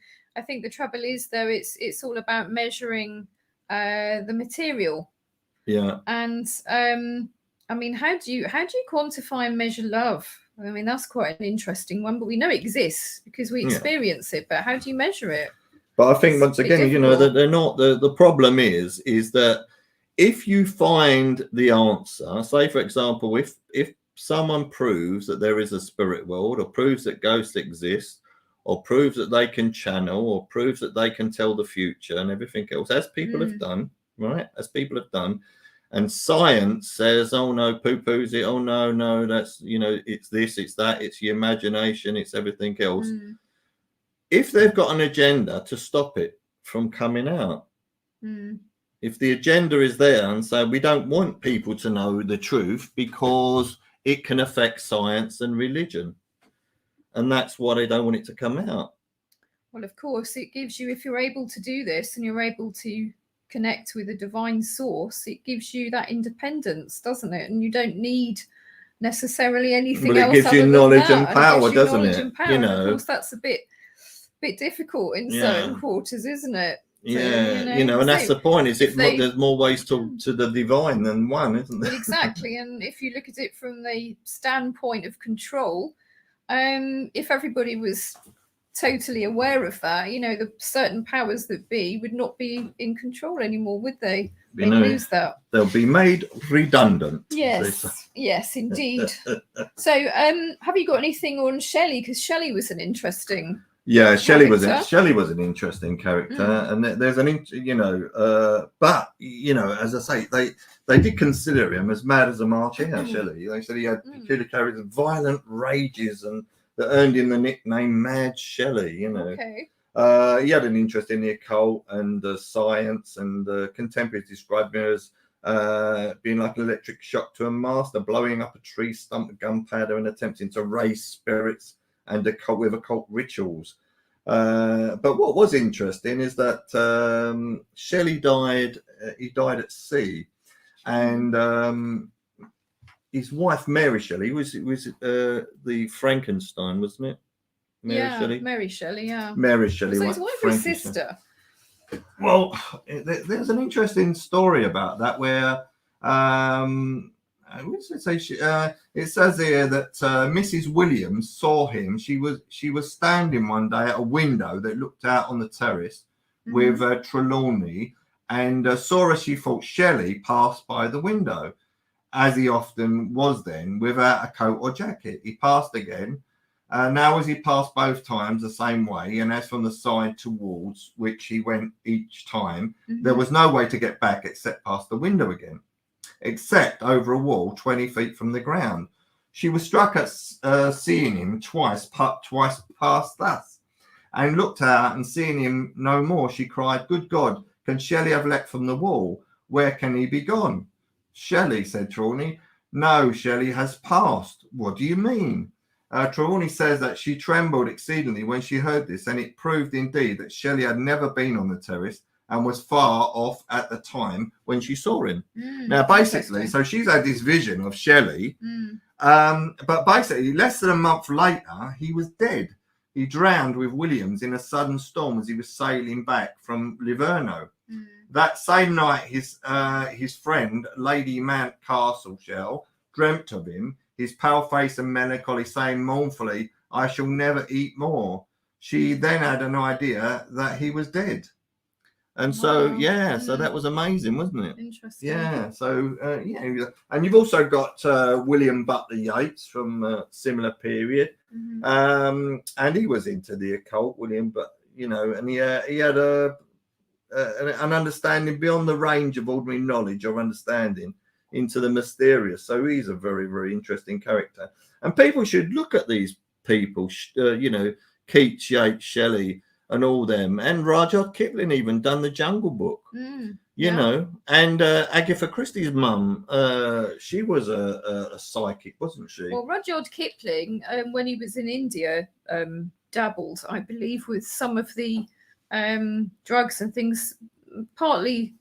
think the trouble is, though, it's all about measuring the material. Yeah. And I mean, how do you quantify and measure love? I mean, that's quite an interesting one. But we know it exists because we experience it. But how do you measure it? But I think once again, that they're not. The problem is that if you find the answer, say for example, if someone proves that there is a spirit world, or proves that ghosts exist, or proves that they can channel, or proves that they can tell the future and everything else, as people have done, right? As people have done, and science says, oh no, poo-poos it, oh no, that's, it's this, it's that, it's your imagination, it's everything else. If they've got an agenda to stop it from coming out, if the agenda is there and say, we don't want people to know the truth because it can affect science and religion, and that's why they don't want it to come out. Well, of course, it gives you, if you're able to do this and you're able to connect with a divine source, it gives you that independence, doesn't it? And you don't need necessarily anything But it else. gives you other than knowledge that. and And it power, gives you doesn't knowledge it? and power. You And of know, course, that's a bit difficult in Yeah. certain quarters, isn't it? yeah, and that's the point. Is if they- there's more ways to the divine than one, isn't there? Well, exactly. And if you look at it from the standpoint of control, if everybody was totally aware of that, the certain powers that be would not be in control anymore, would they? They lose that. They'll be made redundant. Yes, indeed. So, have you got anything on Shelley? Because Shelley was an interesting. Yeah, Shelley was character. an interesting character, and there's but as I say, they did consider him as mad as a March hare. Shelley, they said he had peculiar characters, violent rages, and that earned him the nickname Mad Shelley. Okay. He had an interest in the occult and science, and contemporaries described him as being like an electric shock to a master, blowing up a tree stump with gunpowder and attempting to raise spirits and with occult rituals. But what was interesting is that Shelley died. He died at sea, and his wife Mary Shelley was the Frankenstein, wasn't it? Mary Shelley. Yeah. Mary Shelley. So his wife was sister. Well, there's an interesting story about that where it says here that Mrs. Williams saw him. She was standing one day at a window that looked out on the terrace with Trelawney, and saw as she thought Shelley passed by the window, as he often was then, without a coat or jacket. He passed again. Now, as he passed both times the same way, and as from the side towards which he went each time, there was no way to get back except past the window again, except over a wall 20 feet from the ground. She was struck at seeing him twice past thus, and looked out, and seeing him no more, she cried, "Good God, can Shelley have leapt from the wall? Where can he be gone?" "Shelley," said Trelawney. "No, Shelley has passed." "What do you mean?" Trelawney says that she trembled exceedingly when she heard this, and it proved indeed that Shelley had never been on the terrace and was far off at the time when she saw him. Now, basically, so she's had this vision of Shelley, but basically, less than a month later, he was dead. He drowned with Williams in a sudden storm as he was sailing back from Livorno. That same night, his friend, Lady Mount Castleshell, dreamt of him, his pale face and melancholy, saying mournfully, "I shall never eat more." She then had an idea that he was dead. And so, so that was amazing, wasn't it? Interesting. Yeah. So, and you've also got William Butler Yeats from a similar period. And he was into the occult, William, but, and he had an understanding beyond the range of ordinary knowledge or understanding into the mysterious. So he's a very, very interesting character. And people should look at these people, Keats, Yeats, Shelley, and all them, and Rudyard Kipling even done the Jungle Book, and Agatha Christie's mum, she was a psychic, wasn't she? Well, Rudyard Kipling, when he was in India, dabbled, I believe, with some of the drugs and things, partly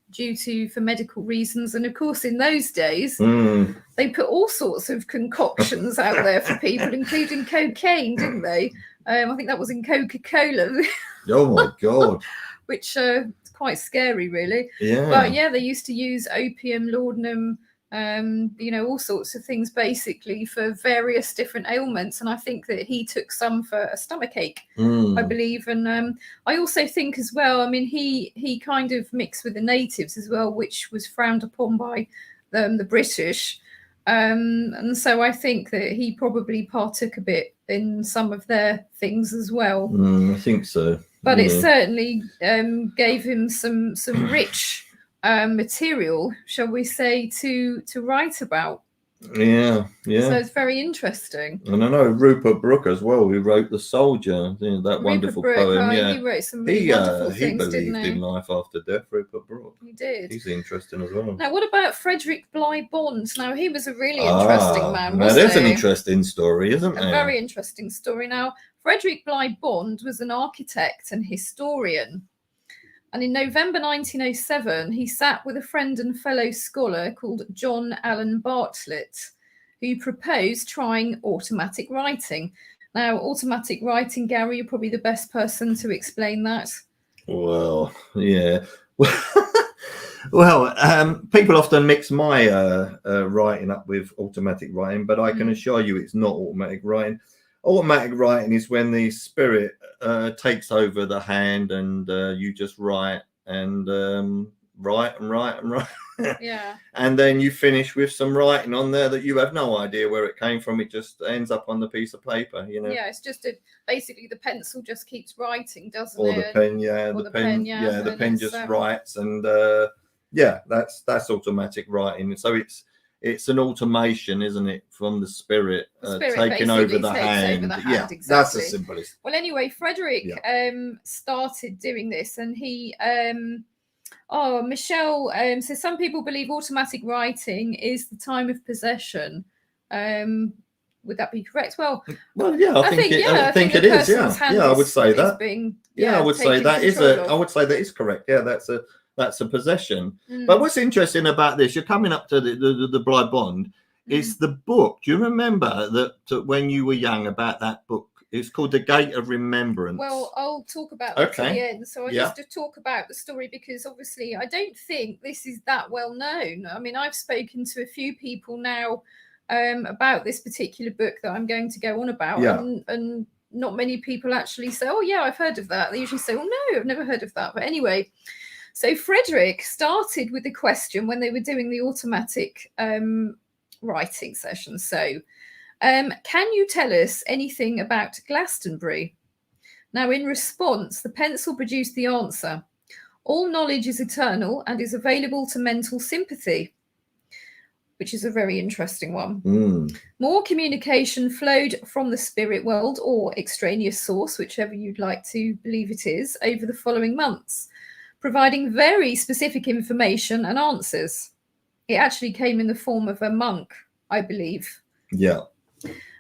for medical reasons. And of course, in those days, they put all sorts of concoctions out there for people, including cocaine, didn't they? I think that was in Coca-Cola. Oh my God. Which is quite scary, really. Yeah. But yeah, they used to use opium, laudanum, all sorts of things basically for various different ailments. And I think that he took some for a stomachache, I believe. And I also think as well, I mean, he kind of mixed with the natives as well, which was frowned upon by the British. And so I think that he probably partook a bit in some of their things as well. I think so. But it certainly gave him some rich material, shall we say, to write about. Yeah. So it's very interesting. And I know Rupert Brooke as well, who wrote The Soldier, that wonderful poem. He wrote some really wonderful things, didn't he? He believed in life after death, Rupert Brooke. He did. He's interesting as well. Now, what about Frederick Bligh Bond? Now, he was a really interesting man, wasn't he? Now, there's an interesting story, isn't there? A very interesting story. Now, Frederick Bligh Bond was an architect and historian. And in November 1907, he sat with a friend and fellow scholar called John Allen Bartlett, who proposed trying automatic writing. Now, automatic writing, Gary, you're probably the best person to explain that. Well, yeah. Well, people often mix my writing up with automatic writing, but I can assure you it's not automatic writing. Automatic writing is when the spirit takes over the hand, and you just write and write and write and write. Yeah. And then you finish with some writing on there that you have no idea where it came from. It just ends up on the piece of paper, you know. Yeah, it's just basically the pencil just keeps writing, doesn't or it? the pen, yeah, Or the pen, yeah, the pen just writes, and yeah, that's automatic writing. So it's an automation, isn't it, from the spirit, taking over the hand. Yeah, exactly. that's the simplest. Well, anyway, Frederick started doing this, and he Michelle says some people believe automatic writing is the time of possession. Would that be correct? Well, yeah, I think it is. Yeah, I would say that. I would say that is I would say that is correct. Yeah, that's a possession. But what's interesting about this, you're coming up to the Bly Bond, is the book. Do you remember that when you were young about that book? It's called The Gate of Remembrance. Well, I'll talk about that at the end. So I just to talk about the story, because obviously I don't think this is that well known. I mean, I've spoken to a few people now about this particular book that I'm going to go on about, and not many people actually say, oh yeah, I've heard of that. They usually say, oh no, I've never heard of that. But anyway, so Frederick started with the question when they were doing the automatic writing session. So can you tell us anything about Glastonbury? Now, in response, the pencil produced the answer: all knowledge is eternal and is available to mental sympathy, which is a very interesting one. More communication flowed from the spirit world or extraneous source, whichever you'd like to believe it is, over the following months, providing very specific information and answers. It actually came in the form of a monk, I believe. Yeah.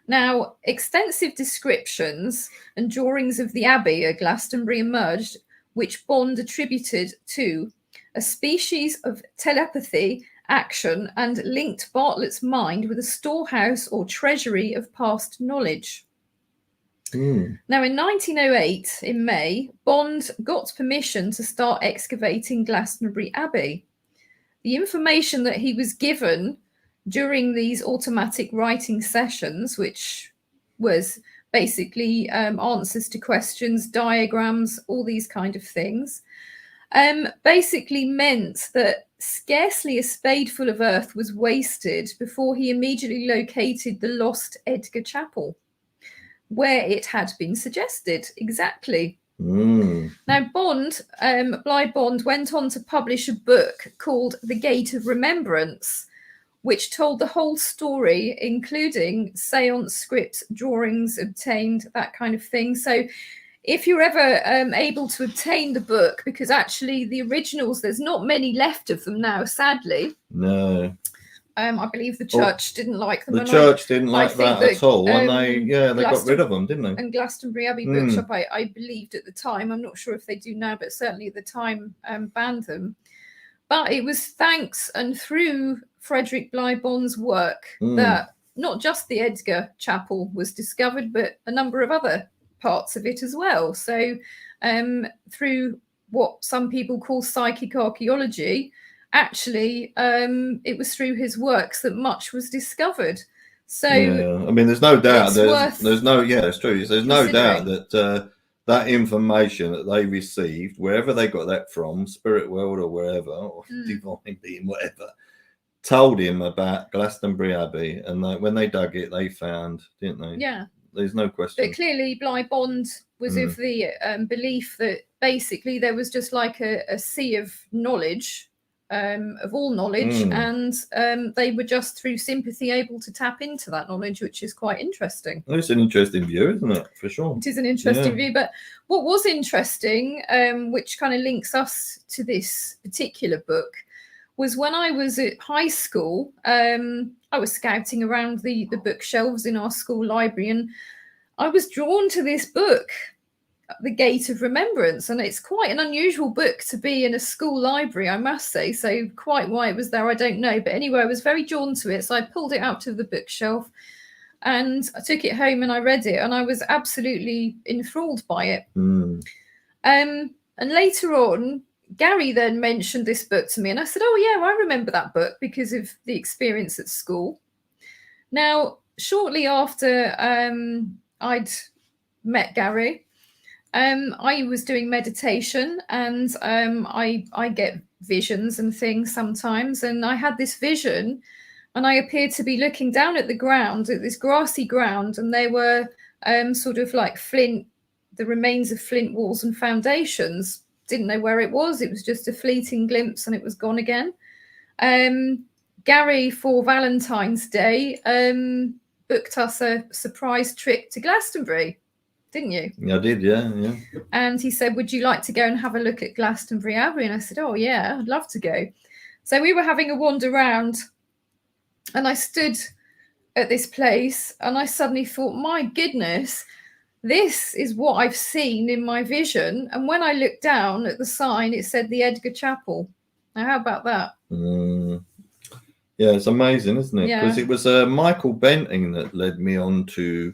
Now, extensive descriptions and drawings of the abbey at Glastonbury emerged, which Bond attributed to a species of telepathy action and linked Bartlett's mind with a storehouse or treasury of past knowledge. Now, in 1908, in May, Bond got permission to start excavating Glastonbury Abbey. The information that he was given during these automatic writing sessions, which was basically answers to questions, diagrams, all these kind of things, basically meant that scarcely a spadeful of earth was wasted before he immediately located the lost Edgar Chapel, where it had been suggested. Exactly. Now, Bly Bond went on to publish a book called The Gate of Remembrance, which told the whole story, including seance scripts, drawings obtained, that kind of thing. So if you're ever able to obtain the book, because actually the originals, there's not many left of them now, sadly. No. I believe the church didn't like them. The church didn't like that at all. And they got rid of them, didn't they? And Glastonbury Abbey Bookshop, I believed at the time, I'm not sure if they do now, but certainly at the time banned them. But it was thanks and through Frederick Bly Bond's work that not just the Edgar Chapel was discovered, but a number of other parts of it as well. So through what some people call psychic archaeology, actually it was through his works that much was discovered. So I mean, there's no doubt there's no it's true. There's no doubt that that information that they received, wherever they got that from, spirit world or wherever, or divine being, whatever, told him about Glastonbury Abbey, and when they dug it, they found, didn't they? Yeah. There's no question. But clearly, Bly Bond was of the belief that basically there was just like a sea of knowledge, of all knowledge, and they were just through sympathy able to tap into that knowledge, which is quite interesting. It's an interesting view, isn't it? For sure. It is an interesting view. But what was interesting, which kind of links us to this particular book, was when I was at high school, I was scouting around the bookshelves in our school library, and I was drawn to this book. The Gate of Remembrance, and it's quite an unusual book to be in a school library, I must say. So quite why it was there, I don't know. But anyway, I was very drawn to it, so I pulled it out of the bookshelf and I took it home and I read it, and I was absolutely enthralled by it. And later on, Gary then mentioned this book to me, and I said, oh yeah, I remember that book because of the experience at school. Now, shortly after I'd met Gary, I was doing meditation, and I get visions and things sometimes, and I had this vision, and I appeared to be looking down at the ground, at this grassy ground, and there were sort of like flint, the remains of flint walls and foundations. Didn't know where it was. It was just a fleeting glimpse, and it was gone again. Gary, for Valentine's Day, booked us a surprise trip to Glastonbury, didn't you? I did, yeah. And he said, would you like to go and have a look at Glastonbury Abbey? And I said, oh yeah, I'd love to go. So we were having a wander around, and I stood at this place, and I suddenly thought, my goodness, this is what I've seen in my vision. And when I looked down at the sign, it said the Edgar Chapel. Now, how about that? Yeah, it's amazing, isn't it? Yeah. Because it was Michael Benting that led me on to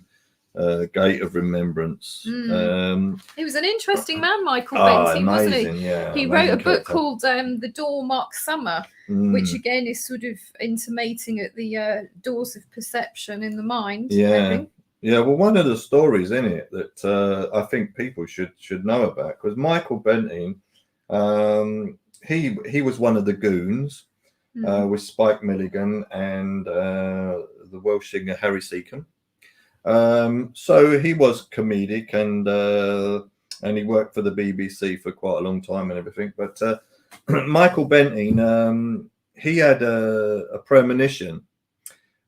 Gate of Remembrance. He was an interesting man, Michael Benting, wasn't he? Yeah, he wrote a book called The Door Marks Summer, which again is sort of intimating at the doors of perception in the mind. Yeah. Yeah, well, one of the stories in it that I think people should know about, because Michael Benting, he was one of the goons with Spike Milligan and the Welsh singer Harry Seacombe. So he was comedic, and he worked for the BBC for quite a long time and everything. But Michael Benting, he had a premonition,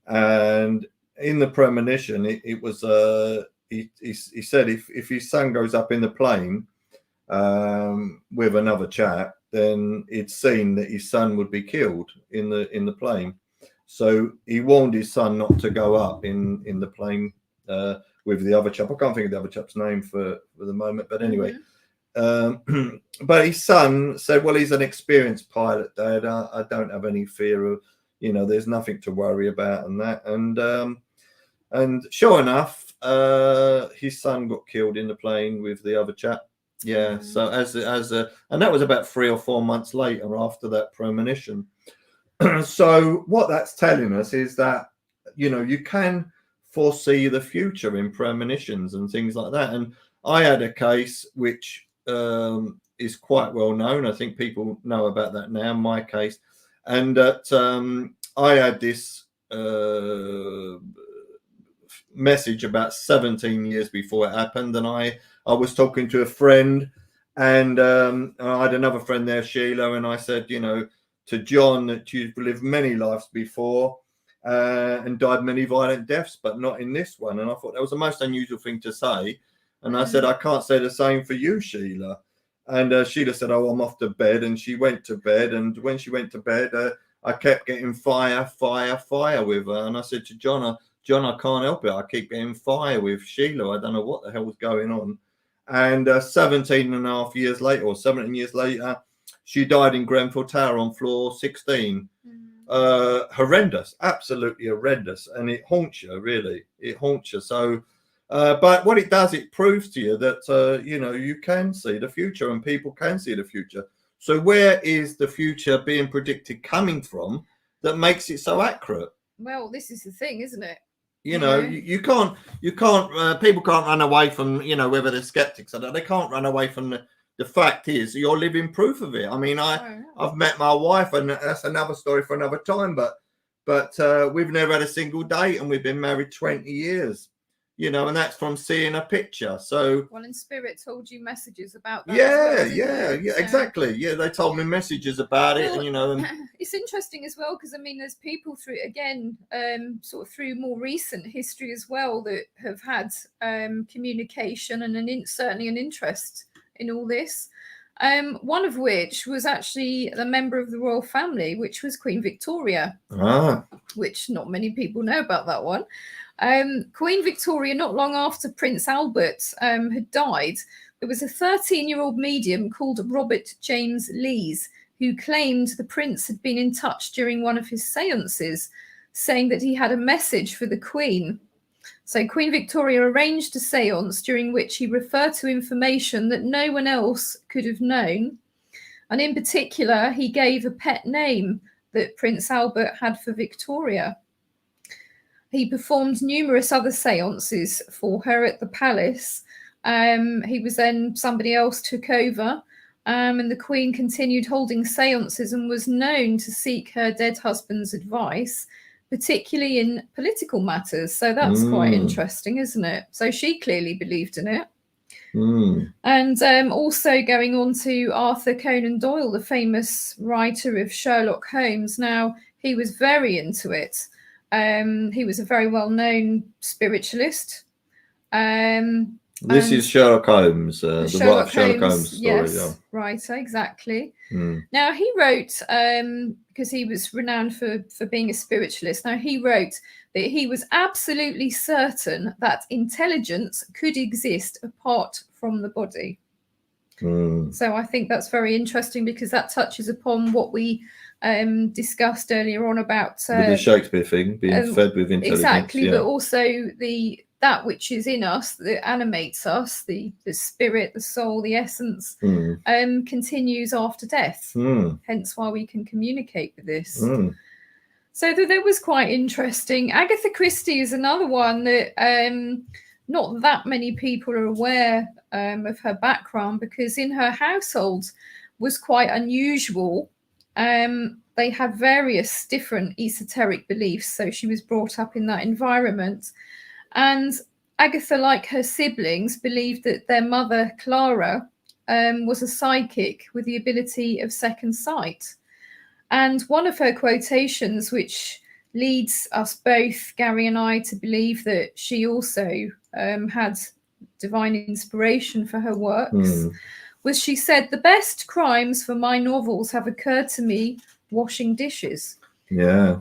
and in the premonition, it was he said if his son goes up in the plane with another chap, then it's seen that his son would be killed in the plane. So he warned his son not to go up in the plane with the other chap. I can't think of the other chap's name for the moment, but anyway. But his son said, well, he's an experienced pilot, Dad. I don't have any fear of, there's nothing to worry about and that. And sure enough, his son got killed in the plane with the other chap. Yeah. So and that was about 3 or 4 months later after that premonition. So what that's telling us is that, you can foresee the future in premonitions and things like that. And I had a case which is quite well known. I think people know about that now, my case. And that I had this message about 17 years before it happened, and I was talking to a friend, and I had another friend there, Sheila, and I said, to John, that you've lived many lives before and died many violent deaths, but not in this one. And I thought that was the most unusual thing to say. And I said, I can't say the same for you, Sheila. And Sheila said, oh, I'm off to bed. And she went to bed. And when she went to bed, I kept getting fire with her. And I said to John, I can't help it. I keep getting fire with Sheila. I don't know what the hell was going on. And 17 years later, she died in Grenfell Tower on floor 16. Horrendous, absolutely horrendous. And it haunts you, really. It haunts you. So, but what it does, it proves to you that, you can see the future, and people can see the future. So where is the future being predicted coming from that makes it so accurate? Well, this is the thing, isn't it? You can't, people can't run away from, whether they're skeptics or not, they can't run away from the fact is you're living proof of it. I mean, I've met my wife, and that's another story for another time, but we've never had a single date, and we've been married 20 years, and that's from seeing a picture. So, well, and Spirit told you messages about that. Yeah, exactly. Yeah, they told me messages about it, and it's interesting as well, because I mean, there's people through sort of through more recent history as well that have had communication and certainly an interest in all this. One of which was actually a member of the royal family, which was Queen Victoria, which not many people know about that one. Queen Victoria, not long after Prince Albert had died, It was a 13-year-old medium called Robert James Lees who claimed the prince had been in touch during one of his seances, saying that he had a message for the Queen. So Queen Victoria arranged a seance during which he referred to information that no one else could have known. And in particular, he gave a pet name that Prince Albert had for Victoria. He performed numerous other seances for her at the palace. Somebody else took over, and the Queen continued holding seances and was known to seek her dead husband's advice, particularly in political matters. So that's quite interesting, isn't it? So she clearly believed in it. And also going on to Arthur Conan Doyle, the famous writer of Sherlock Holmes. Now, he was very into it. He was a very well-known spiritualist. This is Sherlock Holmes, the Sherlock Holmes story. Yes, yeah. Writer, exactly. Now, he wrote, because he was renowned for being a spiritualist, now he wrote that he was absolutely certain that intelligence could exist apart from the body. So I think that's very interesting, because that touches upon what we discussed earlier on about with the Shakespeare thing, being fed with intelligence. Exactly, yeah. But also that which is in us, that animates us, the spirit, the soul, the essence, continues after death. Hence why we can communicate with this. So that was quite interesting. Agatha Christie is another one that not that many people are aware of her background, because in her household was quite unusual. They had various different esoteric beliefs, so she was brought up in that environment. And Agatha, like her siblings, believed that their mother, Clara, was a psychic with the ability of second sight. And one of her quotations, which leads us both, Gary and I, to believe that she also had divine inspiration for her works, was she said, "The best crimes for my novels have occurred to me washing dishes." Yeah.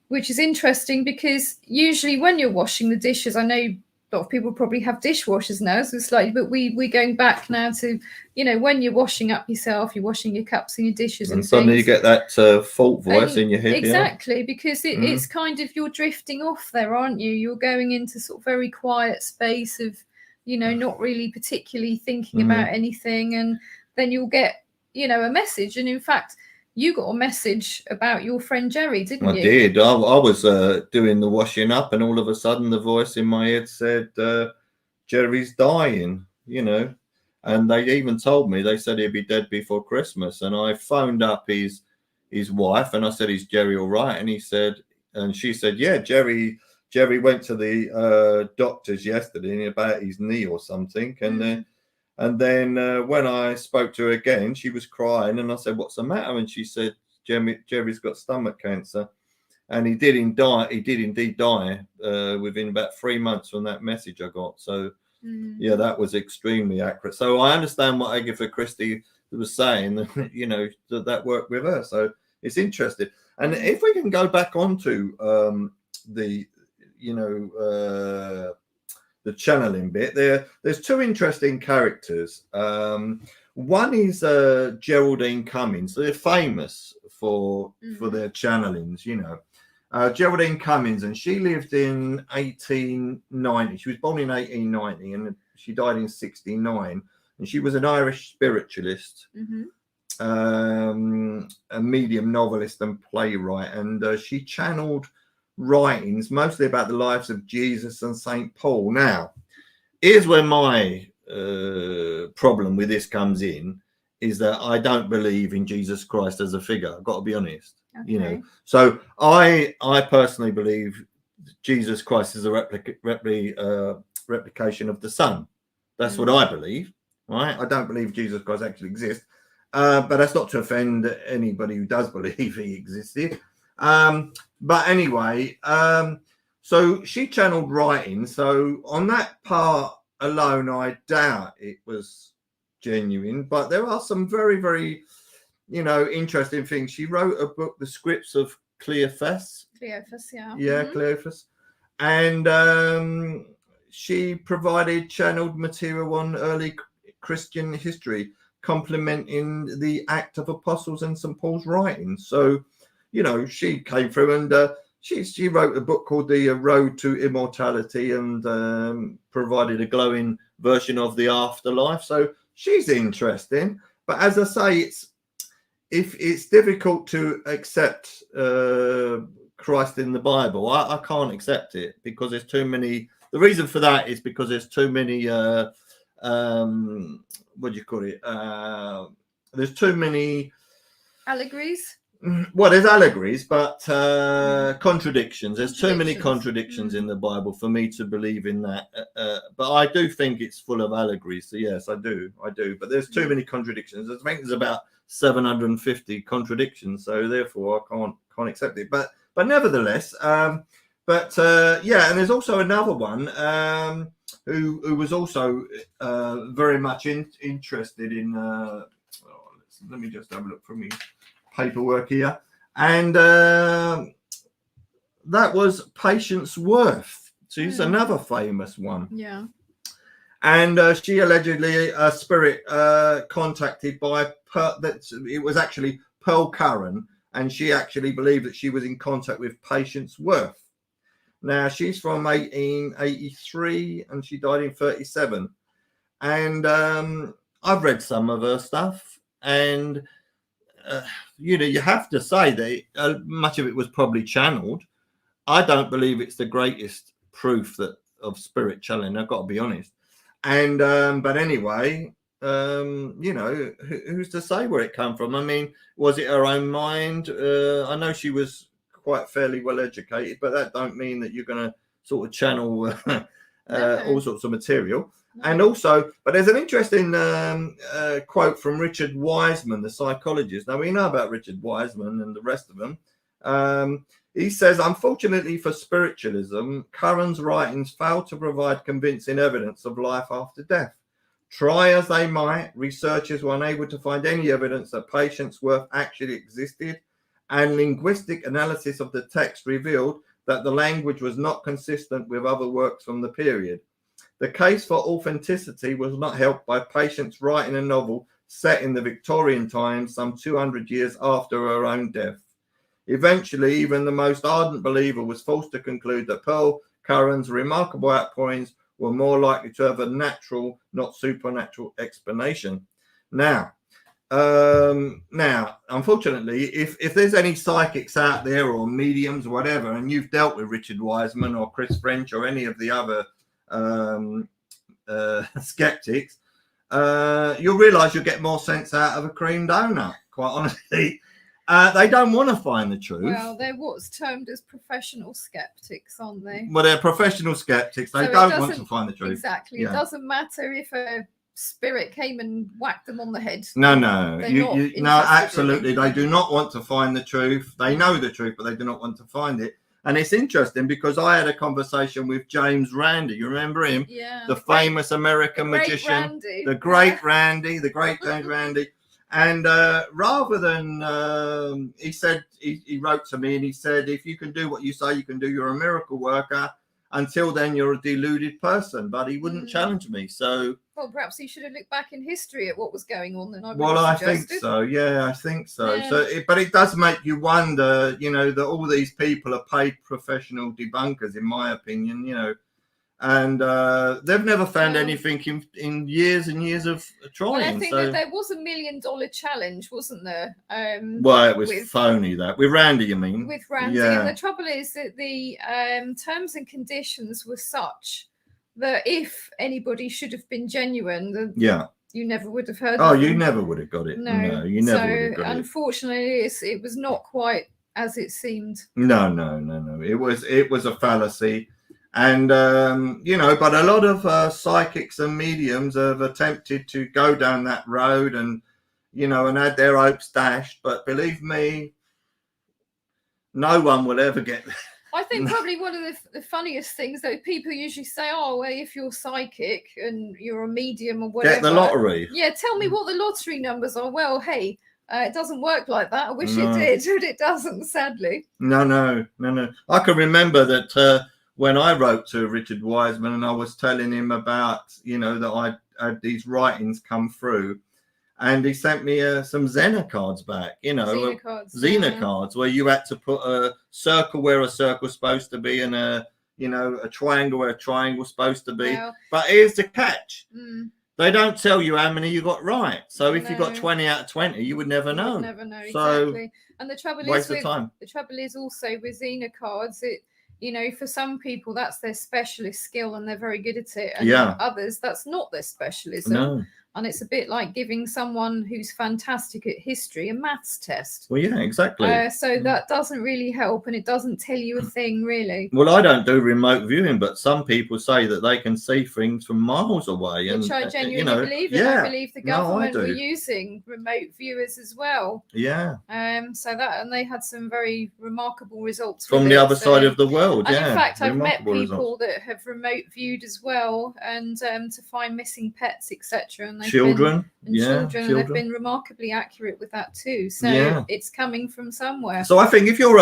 Which is interesting, because usually when you're washing the dishes, I know a lot of people probably have dishwashers now, so slightly, but we're going back now to, when you're washing up yourself, you're washing your cups and your dishes and suddenly things. you get that fault voice in your head. Exactly, because it's kind of, you're drifting off there, aren't you? You're going into sort of very quiet space of, not really particularly thinking about anything, and then you'll get, a message. And in fact, you got a message about your friend Jerry, didn't you? I did. I was doing the washing up, and all of a sudden the voice in my head said, Jerry's dying, and they even told me, they said he'd be dead before Christmas. And I phoned up his wife, and I said, "Is Jerry all right?" And she said, "Yeah, Jerry went to the doctors yesterday about his knee or something." And then when I spoke to her again, she was crying, and I said, "What's the matter?" And she said, Jerry's got stomach cancer. And he did indeed die within about 3 months from that message I got. So, yeah, that was extremely accurate. So I understand what Agatha Christie was saying, that worked with her. So it's interesting. And if we can go back onto the channeling bit, there's two interesting characters. One is Geraldine Cummings. They're famous for their channelings, Geraldine Cummings, and she lived in 1890. She was born in 1890 and she died in 69. And she was an Irish spiritualist, a medium, novelist and playwright. And she channeled writings mostly about the lives of Jesus and St. Paul. Now, here's where my problem with this comes in, is that I don't believe in Jesus Christ as a figure. I've got to be honest. Okay. So I personally believe Jesus Christ is a replication of the Son. That's what I believe, right? I don't believe Jesus Christ actually exists, but that's not to offend anybody who does believe he existed. But anyway, so she channeled writing. So on that part alone, I doubt it was genuine, but there are some very, very interesting things. She wrote a book, The Scripts of Cleophas. Cleophas, yeah. Yeah, Cleophas. And she provided channeled material on early Christian history, complementing the act of apostles and St. Paul's writings. So, you know, she came through and she wrote a book called The Road to Immortality and provided a glowing version of the afterlife. So she's interesting. But as I say, it's difficult to accept Christ in the Bible. I can't accept it because there's too many. The reason for that is because there's too many. What do you call it? There's too many allegories. Well, there's allegories, but contradictions. There's too many contradictions in the Bible for me to believe in that. But I do think it's full of allegories. So yes, I do. But there's too many contradictions. I think there's about 750 contradictions. So therefore, I can't accept it. But nevertheless, yeah. And there's also another one who was also very much interested in. Let me just have a look for me. Paperwork here, and that was Patience Worth. She's another famous one. Yeah. And she allegedly a spirit contacted by it was actually Pearl Curran, and she actually believed that she was in contact with Patience Worth. Now she's from 1883 and she died in 37. And I've read some of her stuff, and you know, you have to say that much of it was probably channeled. I don't believe it's the greatest proof of spirit channeling. I've got to be honest. And but anyway, you know, who's to say where it come from? I mean, was it her own mind? I know she was quite fairly well educated, but that don't mean that you're going to sort of channel all sorts of material. And also, but there's an interesting quote from Richard Wiseman, the psychologist. Now, we know about Richard Wiseman and the rest of them. He says, unfortunately for spiritualism, Curran's writings fail to provide convincing evidence of life after death. Try as they might, researchers were unable to find any evidence that Patience Worth actually existed, and linguistic analysis of the text revealed that the language was not consistent with other works from the period. The case for authenticity was not helped by Patience writing a novel set in the Victorian times, some 200 years after her own death. Eventually, even the most ardent believer was forced to conclude that Pearl Curran's remarkable outpourings were more likely to have a natural, not supernatural explanation. Now, unfortunately, if there's any psychics out there or mediums or whatever, and you've dealt with Richard Wiseman or Chris French or any of the other skeptics, you'll realize you'll get more sense out of a cream donut, quite honestly. They don't want to find the truth. Well, they're what's termed as professional skeptics, aren't they? Well, they're professional skeptics. They don't want to find the truth. Exactly. Yeah. It doesn't matter if a spirit came and whacked them on the head. No, absolutely. They do not want to find the truth. They know the truth, but they do not want to find it. And it's interesting because I had a conversation with James Randi. You remember him? Yeah. The famous American magician. Randy. The great Randy, the great James Randi. And rather than, he said, he wrote to me and he said, if you can do what you say you can do, you're a miracle worker. Until then, you're a deluded person. But he wouldn't challenge me. So, well, perhaps he should have looked back in history at what was going on. Then I think so. Yeah, I think so. Yeah. But it does make you wonder, you know, that all these people are paid professional debunkers, in my opinion, you know. And they've never found anything in years and years of trying. Well, I think that there was $1 million challenge, wasn't there? Well, it was phony, that. With Randy, you mean? With Randy. Yeah. And the trouble is that the terms and conditions were such that if anybody should have been genuine, then you never would have heard of them. You never would have got it. No, you never would have got it. Unfortunately, it was not quite as it seemed. No. It was a fallacy. And, you know, but a lot of psychics and mediums have attempted to go down that road and, you know, and had their hopes dashed. But believe me, no one will ever get there. I think probably one of the funniest things that people usually say, well, if you're psychic and you're a medium or whatever. Get the lottery. Yeah, tell me what the lottery numbers are. Well, hey, it doesn't work like that. I wish it did, but it doesn't, sadly. No. I can remember that when I wrote to Richard Wiseman and I was telling him about, you know, that had these writings come through, and he sent me some Xena cards back. You know, Xena cards where you had to put a circle where a circle's supposed to be, and a triangle where a triangle's supposed to be. Well, but here's the catch. They don't tell you how many you got right. So if you got 20 out of 20, you would never know. Would never know, so exactly. And the trouble is also with Xena cards, for some people that's their specialist skill and they're very good at it. And others, that's not their specialism. No. And it's a bit like giving someone who's fantastic at history a maths test. Well, yeah, exactly. So that doesn't really help, and it doesn't tell you a thing, really. Well, I don't do remote viewing, but some people say that they can see things from miles away. Which I genuinely believe in. I believe the government were using remote viewers as well. Yeah. And they had some very remarkable results from the other side of the world. And in fact, I've met people that have remote viewed as well, and to find missing pets, etc. And children, and they've been remarkably accurate with that too. So it's coming from somewhere. So I think if you're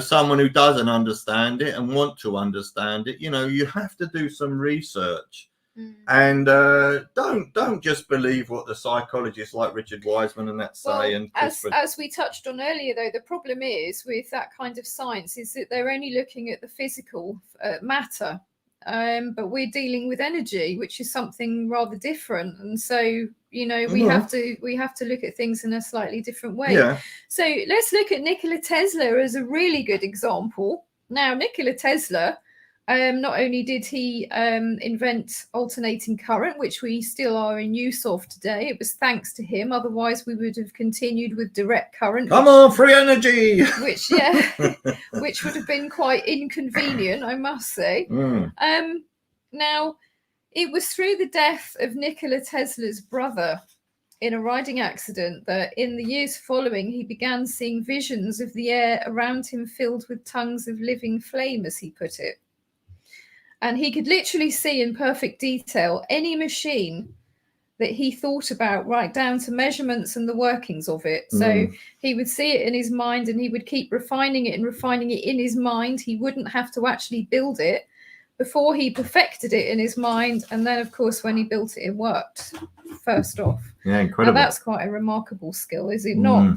someone who doesn't understand it and want to understand it, you have to do some research. And don't just believe what the psychologists like Richard Wiseman and that say. And as we touched on earlier, though, the problem is with that kind of science is that they're only looking at the physical matter. But we're dealing with energy, which is something rather different, and so we have to look at things in a slightly different way. So let's look at Nikola Tesla as a really good example. Now, Nikola Tesla, not only did he invent alternating current, which we still are in use of today, it was thanks to him. Otherwise, we would have continued with direct current. Come on, free energy! Which would have been quite inconvenient, I must say. Now, it was through the death of Nikola Tesla's brother in a riding accident that in the years following, he began seeing visions of the air around him filled with tongues of living flame, as he put it. And he could literally see in perfect detail any machine that he thought about, right down to measurements and the workings of it. So he would see it in his mind, and he would keep refining it in his mind. He wouldn't have to actually build it before he perfected it in his mind. And then, of course, when he built it, it worked first off. Yeah, incredible. Now, that's quite a remarkable skill, is it not?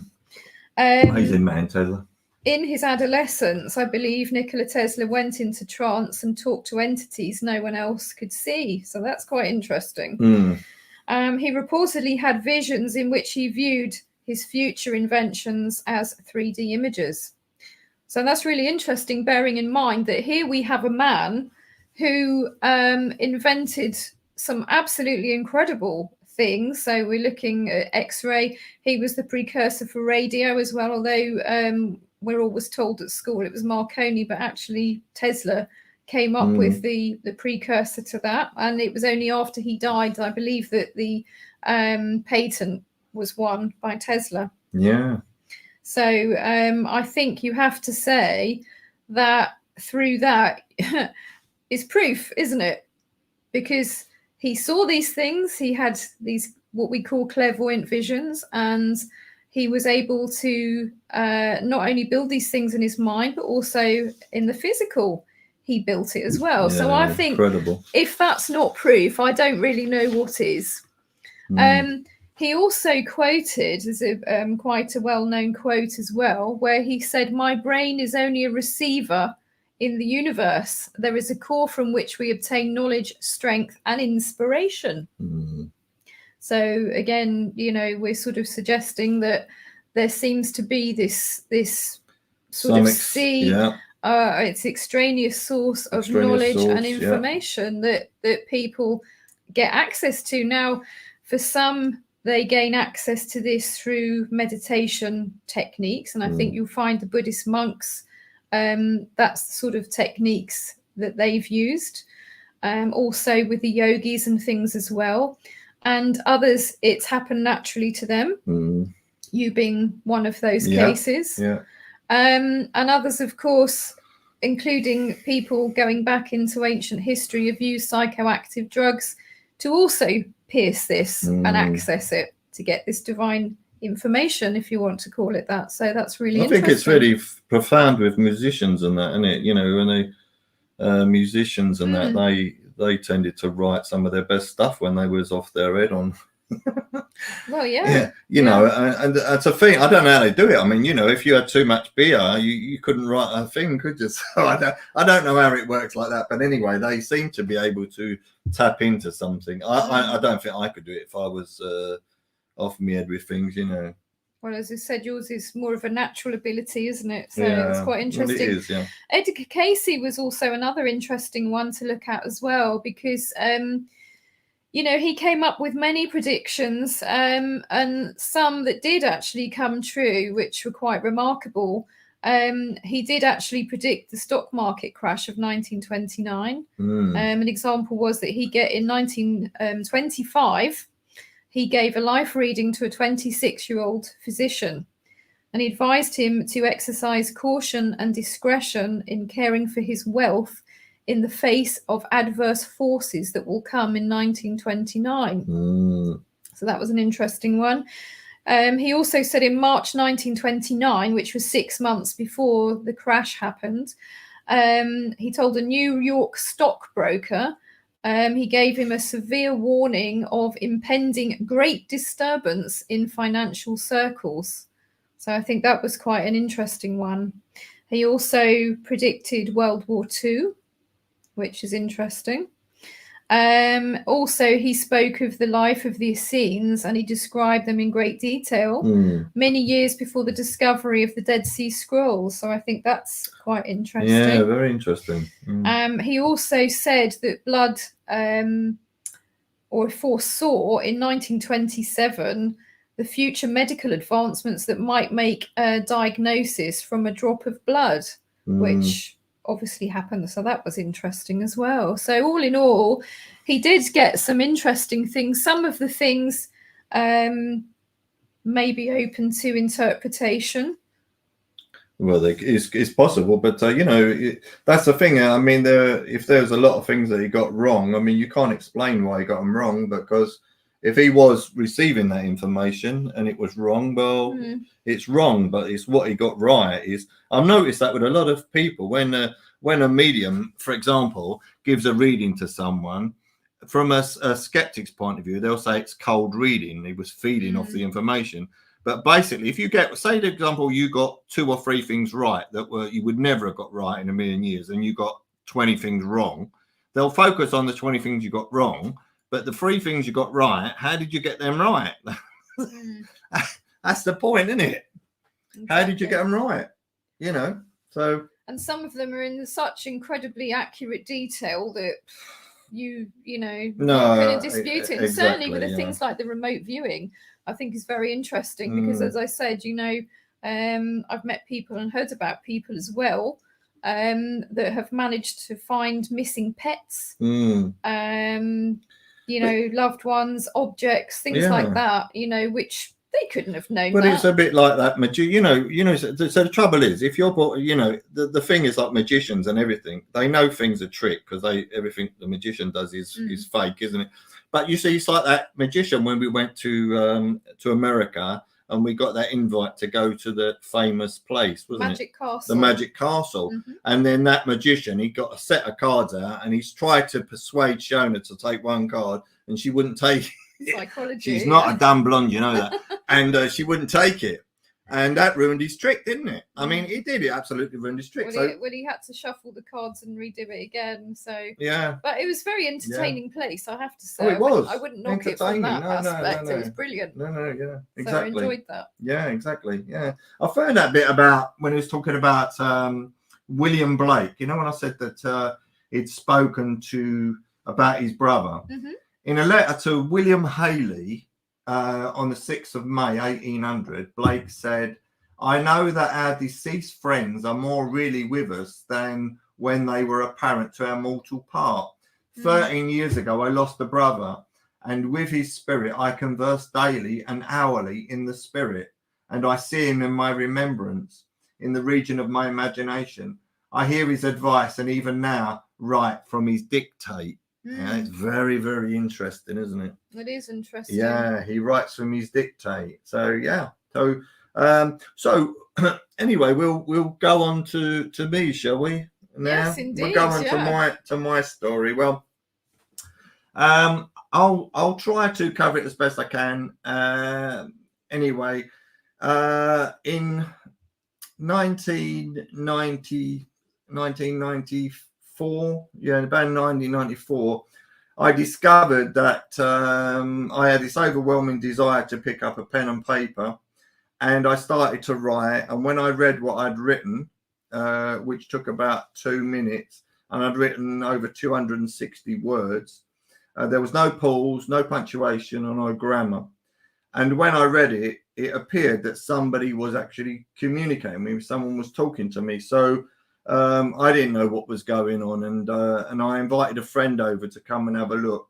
Amazing man, Tesla. In his adolescence, I believe Nikola Tesla went into trance and talked to entities no one else could see. So that's quite interesting. He reportedly had visions in which he viewed his future inventions as 3D images. So that's really interesting, bearing in mind that here we have a man who invented some absolutely incredible things. So we're looking at X-ray. He was the precursor for radio as well, although we're always told at school it was Marconi, but actually Tesla came up with the precursor to that. And it was only after he died, I believe, that the patent was won by Tesla. Yeah. So I think you have to say that through that is proof, isn't it? Because he saw these things, he had these what we call clairvoyant visions, and he was able to not only build these things in his mind, but also in the physical, he built it as well. So I think if that's not proof, I don't really know what is. He also quoted, as quite a well-known quote as well, where he said, "My brain is only a receiver in the universe. There is a core from which we obtain knowledge, strength, and inspiration." So again, we're sort of suggesting that there seems to be this sort of it's extraneous source of knowledge and information that people get access to. Now, for some, they gain access to this through meditation techniques, and I think you'll find the Buddhist monks, that's the sort of techniques that they've used. Also with the yogis and things as well. And others, it's happened naturally to them, you being one of those cases. And others, of course, including people going back into ancient history, have used psychoactive drugs to also pierce this and access it to get this divine information, if you want to call it that. So that's really interesting. I think it's really profound with musicians and that, isn't it? When they musicians and that they tended to write some of their best stuff when they was off their head on. Well, yeah. Yeah, you know, and it's a thing. I don't know how they do it. I mean, you know, if you had too much beer, you couldn't write a thing, could you? So I don't know how it works like that. But anyway, they seem to be able to tap into something. I don't think I could do it if I was off my head with things, you know. Well, as I said, yours is more of a natural ability, isn't it? So Yeah, it's quite interesting. Well, it is, yeah. Edgar Casey was also another interesting one to look at as well, because you know, he came up with many predictions, and some that did actually come true, which were quite remarkable. He did actually predict the stock market crash of 1929. An example was that in 1925, he gave a life reading to a 26-year-old physician, and he advised him to exercise caution and discretion in caring for his wealth in the face of adverse forces that will come in 1929. So that was an interesting one. He also said in March 1929, which was 6 months before the crash happened, he told a New York stockbroker, he gave him a severe warning of impending great disturbance in financial circles. So I think that was quite an interesting one. He also predicted World War II, which is interesting. Also, he spoke of the life of the Essenes, and he described them in great detail many years before the discovery of the Dead Sea Scrolls. So I think that's quite interesting. Yeah, very interesting. He also said that blood, or foresaw in 1927 the future medical advancements that might make a diagnosis from a drop of blood, which obviously happened. So that was interesting as well. So all in all, he did get some interesting things. Some of the things may be open to interpretation. Well, it's possible, but you know, that's the thing. I mean, if there's a lot of things that he got wrong, I mean, you can't explain why he got them wrong, because if he was receiving that information and it was wrong, well, it's wrong. But it's what he got right. I've noticed that with a lot of people, when a medium, for example, gives a reading to someone, from a skeptic's point of view, they'll say it's cold reading. He was feeding off the information. But basically, if you get, say, for example, you got 2 or 3 things right that you would never have got right in a million years, and you got 20 things wrong, they'll focus on the 20 things you got wrong. But the 3 things you got right, how did you get them right? That's the point, isn't it? Exactly. How did you get them right? You know, so. And some of them are in such incredibly accurate detail that you're not going to dispute it. And exactly, certainly with the things like the remote viewing, I think is very interesting because, as I said, you know, I've met people and heard about people as well that have managed to find missing pets, you know, loved ones, objects, things like that, you know, which they couldn't have known. But it's a bit like that, you know. So the trouble is, if you're, you know, the thing is like magicians and everything. They know things are trick because everything the magician does is fake, isn't it? But you see, it's like that magician when we went to America and we got that invite to go to the famous place, wasn't Magic Castle. The Magic Castle. And then that magician, he got a set of cards out and he's tried to persuade Shona to take one card and she wouldn't take it. Psychology. She's not a dumb blonde, you know that. And she wouldn't take it. And that ruined his trick, didn't it? I mean, it did. It absolutely ruined his trick. Well, he had to shuffle the cards and redo it again. So yeah, but it was a very entertaining place, I have to say. Oh, it was. I wouldn't knock it from that aspect. No. It was brilliant. Yeah, exactly. So I enjoyed that. Yeah, exactly. Yeah, I found that bit about when he was talking about William Blake. You know, when I said that he'd spoken about his brother in a letter to William Haley. On the 6th of May, 1800, Blake said, "I know that our deceased friends are more really with us than when they were apparent to our mortal part. 13 years ago, I lost a brother, and with his spirit I converse daily and hourly in the spirit, and I see him in my remembrance, in the region of my imagination. I hear his advice, and even now write from his dictate." Yeah, it's very, very interesting, isn't it? It is interesting. Yeah, he writes from his dictate. So yeah. So anyway, we'll go on to me, shall we? Now yes, indeed. we'll go on to my story. Well, I'll try to cover it as best I can. Anyway, in 1994, about 1994, I discovered that I had this overwhelming desire to pick up a pen and paper, and I started to write. And when I read what I'd written, which took about 2 minutes, and I'd written over 260 words, there was no pause, no punctuation, or no grammar. And when I read it, it appeared that somebody was actually communicating with me. Someone was talking to me. So I didn't know what was going on. And I invited a friend over to come and have a look.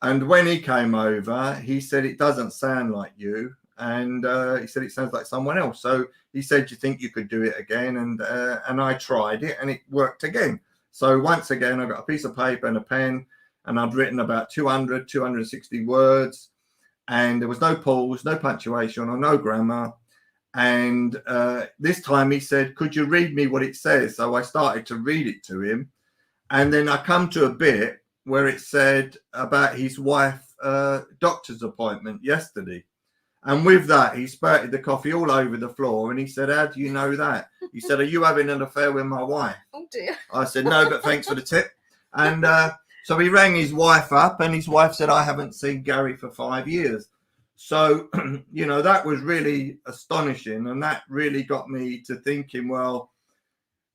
And when he came over, he said, it doesn't sound like you. And he said, it sounds like someone else. So he said, do you think you could do it again? And I tried it, and it worked again. So once again, I got a piece of paper and a pen, and I'd written about 260 words. And there was no pause, no punctuation, or no grammar. And this time he said, could you read me what it says? So I started to read it to him. And then I come to a bit where it said about his wife doctor's appointment yesterday. And with that, he spurted the coffee all over the floor. And he said, how do you know that? He said, are you having an affair with my wife? Oh, dear. I said, no, but thanks for the tip. And so he rang his wife up, and his wife said, I haven't seen Gary for 5 years. So, that was really astonishing. And that really got me to thinking, well,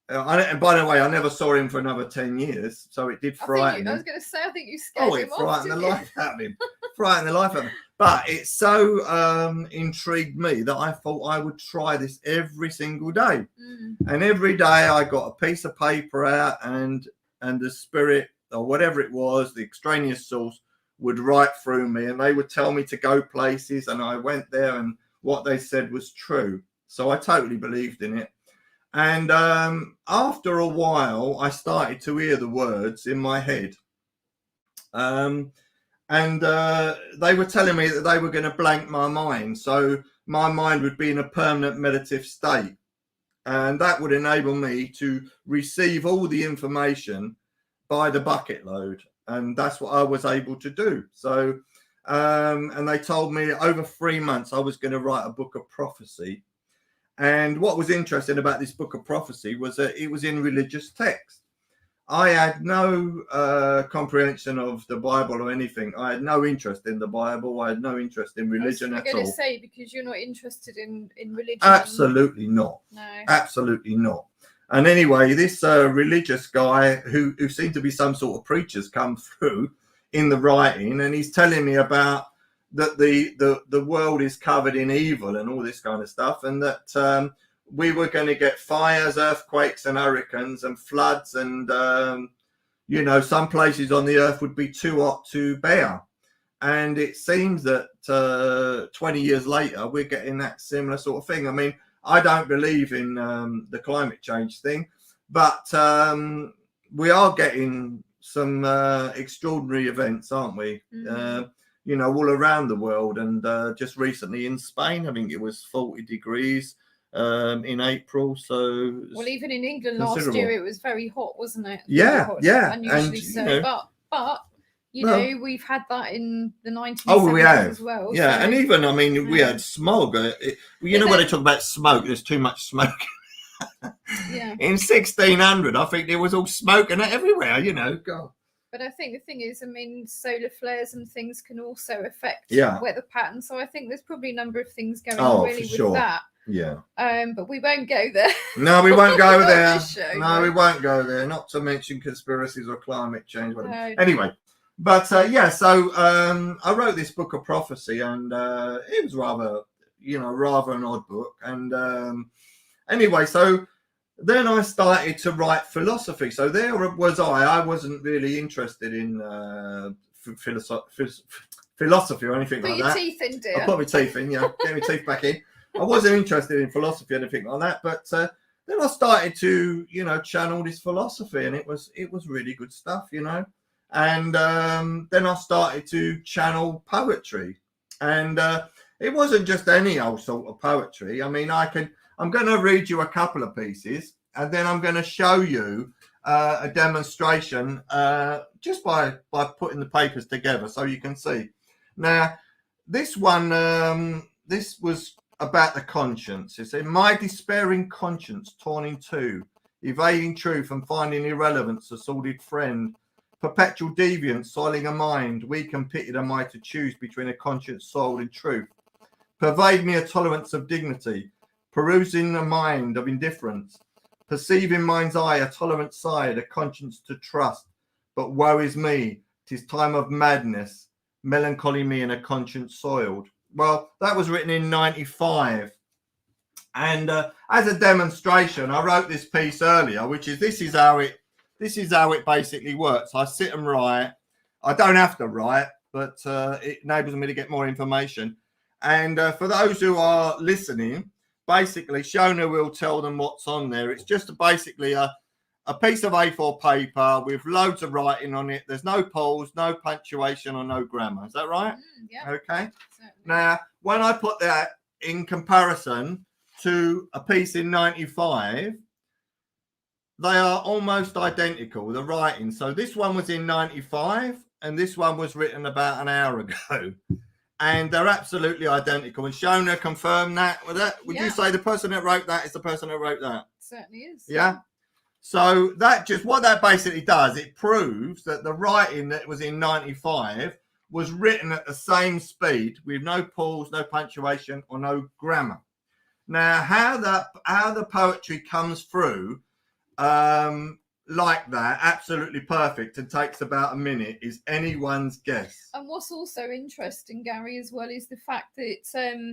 and by the way, I never saw him for another 10 years. So it did frighten him. I was going to say, I think you scared him off. Oh, it frightened the life out of him. Frightened the life out of him. But it so intrigued me that I thought I would try this every single day. And every day I got a piece of paper out, and the spirit, or whatever it was, the extraneous source, would write through me, and they would tell me to go places, and I went there, and what they said was true. So I totally believed in it. And after a while, I started to hear the words in my head. And they were telling me that they were going to blank my mind. So my mind would be in a permanent meditative state. And that would enable me to receive all the information by the bucket load. And that's what I was able to do. So, and they told me over 3 months I was going to write a book of prophecy. And what was interesting about this book of prophecy was that it was in religious text. I had no comprehension of the Bible or anything. I had no interest in the Bible. I had no interest in religion at all. I was going to say, because you're not interested in religion. Absolutely not. No. Absolutely not. And anyway, this religious guy who seemed to be some sort of preacher's come through in the writing, and he's telling me about that the world is covered in evil and all this kind of stuff, and that we were going to get fires, earthquakes, and hurricanes and floods, and some places on the earth would be too hot to bear. And it seems that 20 years later, we're getting that similar sort of thing. I mean, I don't believe in the climate change thing, but we are getting some extraordinary events, aren't we? All around the world. And just recently in Spain, I think it was 40 degrees in April. So, well, even in England last year, it was very hot, wasn't it? Yeah. Unusually so. But we've had that in the 1970s we have as well. Yeah, so. and even, I mean, we had smog. When they talk about smoke, there's too much smoke. Yeah. In 1600, I think there was all smoke and everywhere, God. But I think the thing is, I mean, solar flares and things can also affect weather patterns. So I think there's probably a number of things going on really with that. Yeah. But we won't go there. No, we won't go there. No, we won't go there. Not to mention conspiracies or climate change. Whatever. No. Anyway, but so I wrote this book of prophecy, and it was rather an odd book. And anyway, so then I started to write philosophy. So there was I wasn't really interested in philosophy or anything like that. Put your teeth in, dear. I put my teeth in, get my teeth back in. I wasn't interested in philosophy or anything like that. But then I started to, channel this philosophy, and it was really good stuff, And then I started to channel poetry. And it wasn't just any old sort of poetry. I mean, I'm going to read you a couple of pieces, and then I'm going to show you a demonstration just by putting the papers together so you can see. Now, this one, this was about the conscience. It said, my despairing conscience torn in two, evading truth and finding irrelevance a sordid friend, perpetual deviance soiling a mind, weak and pitted am I to choose between a conscience soiled in truth. Pervade me a tolerance of dignity, perusing a mind of indifference, perceive in mind's eye a tolerant side, a conscience to trust. But woe is me, 'tis time of madness, melancholy me and a conscience soiled. Well, that was written in 95. And as a demonstration, I wrote this piece earlier, which is this is how it basically works. I sit and write. I don't have to write, but it enables me to get more information. And for those who are listening, basically Shona will tell them what's on there. It's just basically a piece of A4 paper with loads of writing on it. There's no pause, no punctuation or no grammar. Is that right? Yeah. Okay. Certainly. Now, when I put that in comparison to a piece in 95, they are almost identical, the writing. So this one was in 95 and this one was written about an hour ago. And they're absolutely identical. And Shona confirmed that. Would you say the person that wrote that is the person that wrote that? Certainly is. Yeah. So what that basically does, it proves that the writing that was in 95 was written at the same speed with no pause, no punctuation or no grammar. Now, how the poetry comes through like that, absolutely perfect, and takes about a minute, is anyone's guess. And what's also interesting, Gary, as well, is the fact that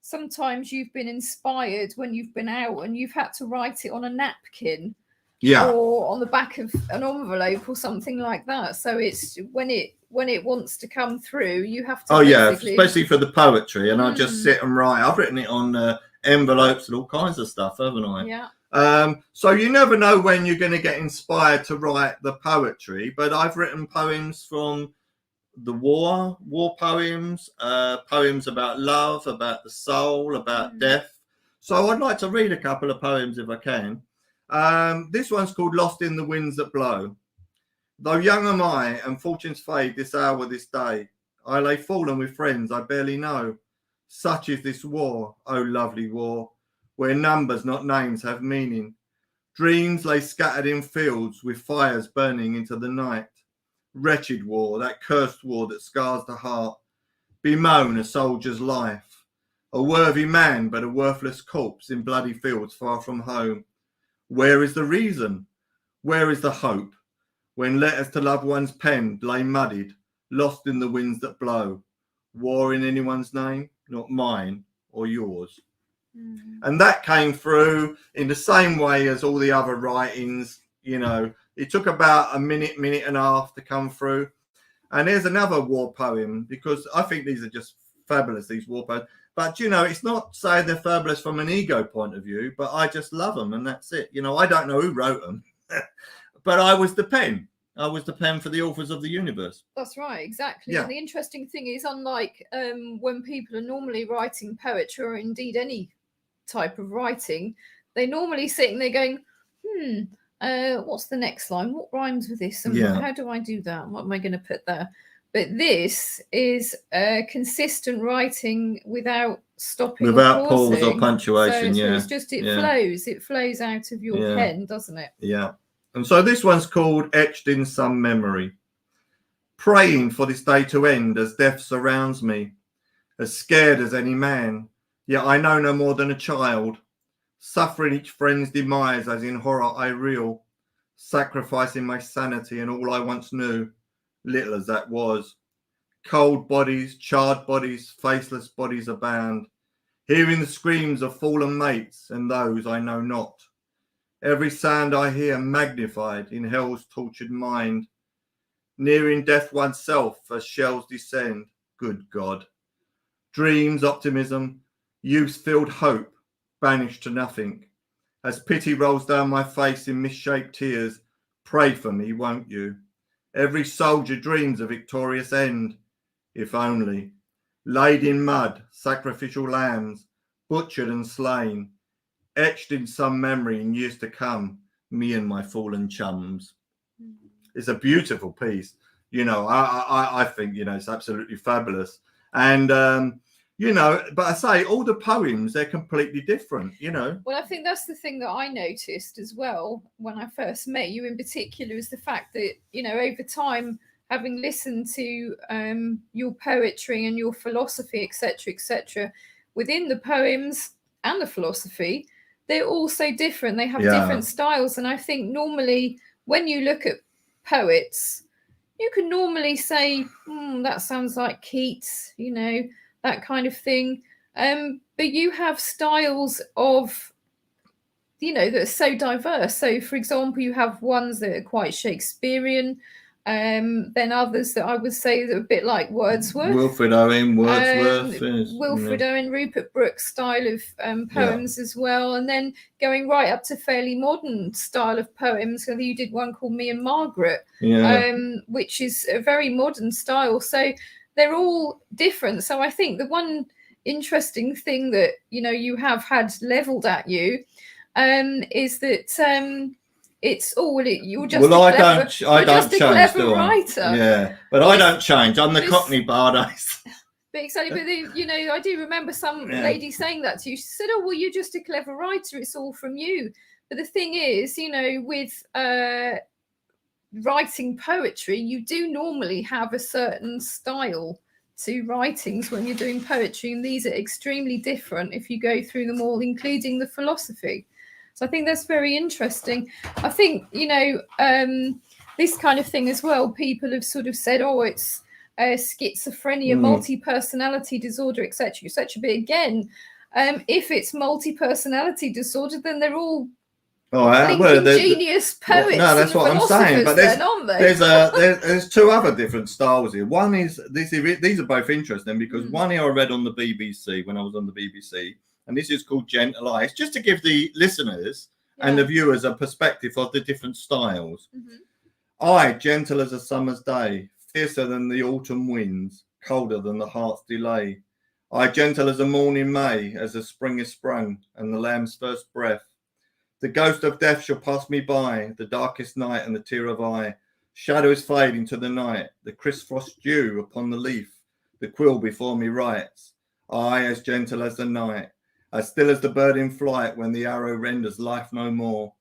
sometimes you've been inspired when you've been out and you've had to write it on a napkin, or on the back of an envelope or something like that. So it's when it wants to come through, you have to. Especially for the poetry, and I just sit and write. I've written it on envelopes and all kinds of stuff, haven't I? Yeah. So you never know when you're going to get inspired to write the poetry, but I've written poems from the war poems, poems about love, about the soul, about death. So I'd like to read a couple of poems if I can. This one's called Lost in the Winds That Blow. Though young am I and fortunes fade this hour, this day, I lay fallen with friends I barely know. Such is this war, oh lovely war, where numbers, not names, have meaning. Dreams lay scattered in fields with fires burning into the night. Wretched war, that cursed war that scars the heart. Bemoan a soldier's life. A worthy man, but a worthless corpse in bloody fields far from home. Where is the reason? Where is the hope? When letters to loved ones penned lay muddied, lost in the winds that blow. War in anyone's name, not mine or yours. And that came through in the same way as all the other writings. You know, it took about a minute and a half to come through. And there's another war poem, because I think these are just fabulous, these war poems. But, you know, it's not saying they're fabulous from an ego point of view, but I just love them and that's it. You know, I don't know who wrote them, but I was the pen. I was the pen for the authors of the universe. That's right, exactly. Yeah. And the interesting thing is, unlike when people are normally writing poetry or indeed any type of writing, they're normally sitting there going, what's the next line? What rhymes with this? And how do I do that? What am I going to put there? But this is consistent writing without stopping, without pause or punctuation. So it's just it flows out of your pen, doesn't it? Yeah. And so this one's called Etched in Some Memory. Praying for this day to end as death surrounds me, as scared as any man, yet I know no more than a child, suffering each friend's demise as in horror I reel, sacrificing my sanity and all I once knew, little as that was. Cold bodies, charred bodies, faceless bodies abound, hearing the screams of fallen mates and those I know not. Every sound I hear magnified in hell's tortured mind, nearing death oneself as shells descend, good God. Dreams, optimism, youth-filled hope, banished to nothing. As pity rolls down my face in misshaped tears, pray for me, won't you? Every soldier dreams a victorious end, if only. Laid in mud, sacrificial lambs, butchered and slain, etched in some memory in years to come, Me and My Fallen Chums. It's a beautiful piece. You know, I think, you know, it's absolutely fabulous. And, you know, but I say all the poems, they're completely different, you know. Well, I think that's the thing that I noticed as well when I first met you in particular, is the fact that, you know, over time, having listened to your poetry and your philosophy, etc., within the poems and the philosophy, they're all so different. They have different styles. And I think normally when you look at poets, you can normally say, that sounds like Keats, you know, that kind of thing. But you have styles of, you know, that are so diverse. So, for example, you have ones that are quite Shakespearean, then others that I would say that are a bit like Wordsworth. Wilfred Owen, Wordsworth. Wilfred Owen, Rupert Brooke's style of poems as well. And then going right up to fairly modern style of poems. So you did one called Me and Margaret, which is a very modern style. So they're all different. So I think the one interesting thing that, you know, you have had leveled at you is that it's you're just I don't change, do I? writer. Yeah, but I don't change. I'm the Cockney Bardays. But exactly, but you know, I do remember some lady saying that to you. She said, "Oh, well, you're just a clever writer. It's all from you." But the thing is, you know, with writing poetry, you do normally have a certain style to writings when you're doing poetry, and these are extremely different if you go through them all, including the philosophy. So I think that's very interesting. I think, you know, this kind of thing as well, people have sort of said, oh, it's schizophrenia, multi-personality disorder, etc., etc. But again, if it's multi-personality disorder, then they're all genius poets. No, that's what I'm saying. But there's two other different styles here. One is these are both interesting because one here I read on the BBC when I was on the BBC. And this is called Gentle Eyes, just to give the listeners and the viewers a perspective of the different styles. I, gentle as a summer's day, fiercer than the autumn winds, colder than the heart's delay. I, gentle as a morning May, as the spring is sprung, and the lamb's first breath. The ghost of death shall pass me by, the darkest night and the tear of eye. Shadows fade into the night, the crisp frost dew upon the leaf, the quill before me writes. I, as gentle as the night, as still as the bird in flight when the arrow renders life no more.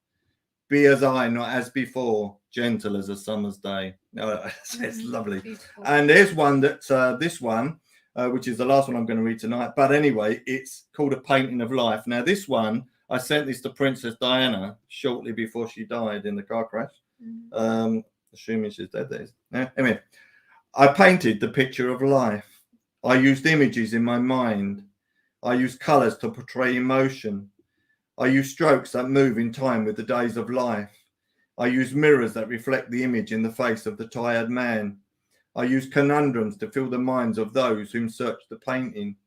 Be as I, not as before, gentle as a summer's day. It's lovely. Beautiful. And there's one that, this one, which is the last one I'm going to read tonight. But anyway, it's called A Painting of Life. Now, this one, I sent this to Princess Diana shortly before she died in the car crash. Assuming she's dead, that is. Anyway, I painted the picture of life. I used images in my mind. I use colours to portray emotion. I use strokes that move in time with the days of life. I use mirrors that reflect the image in the face of the tired man. I use conundrums to fill the minds of those whom search the painting.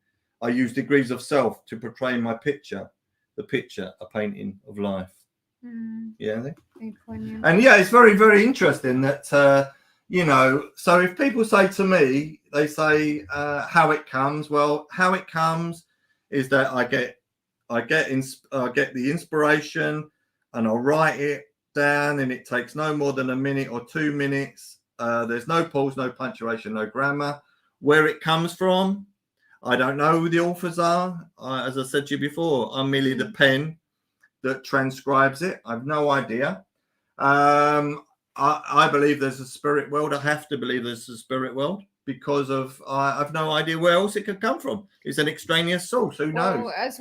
I use degrees of self to portray my picture, the picture, a painting of life. Yeah, and yeah, it's very, very interesting that, you know, so if people say to me, they say how it comes. Well, how it comes is that I get the inspiration and I'll write it down, and it takes no more than a minute or 2 minutes. There's no pause, no punctuation, no grammar. Where it comes from, I don't know who the authors are. As I said to you before, I'm merely the pen that transcribes it. I've no idea. I believe there's a spirit world. I have to believe there's a spirit world, because of I've no idea where else it could come from. It's an extraneous source. Who knows? Well, as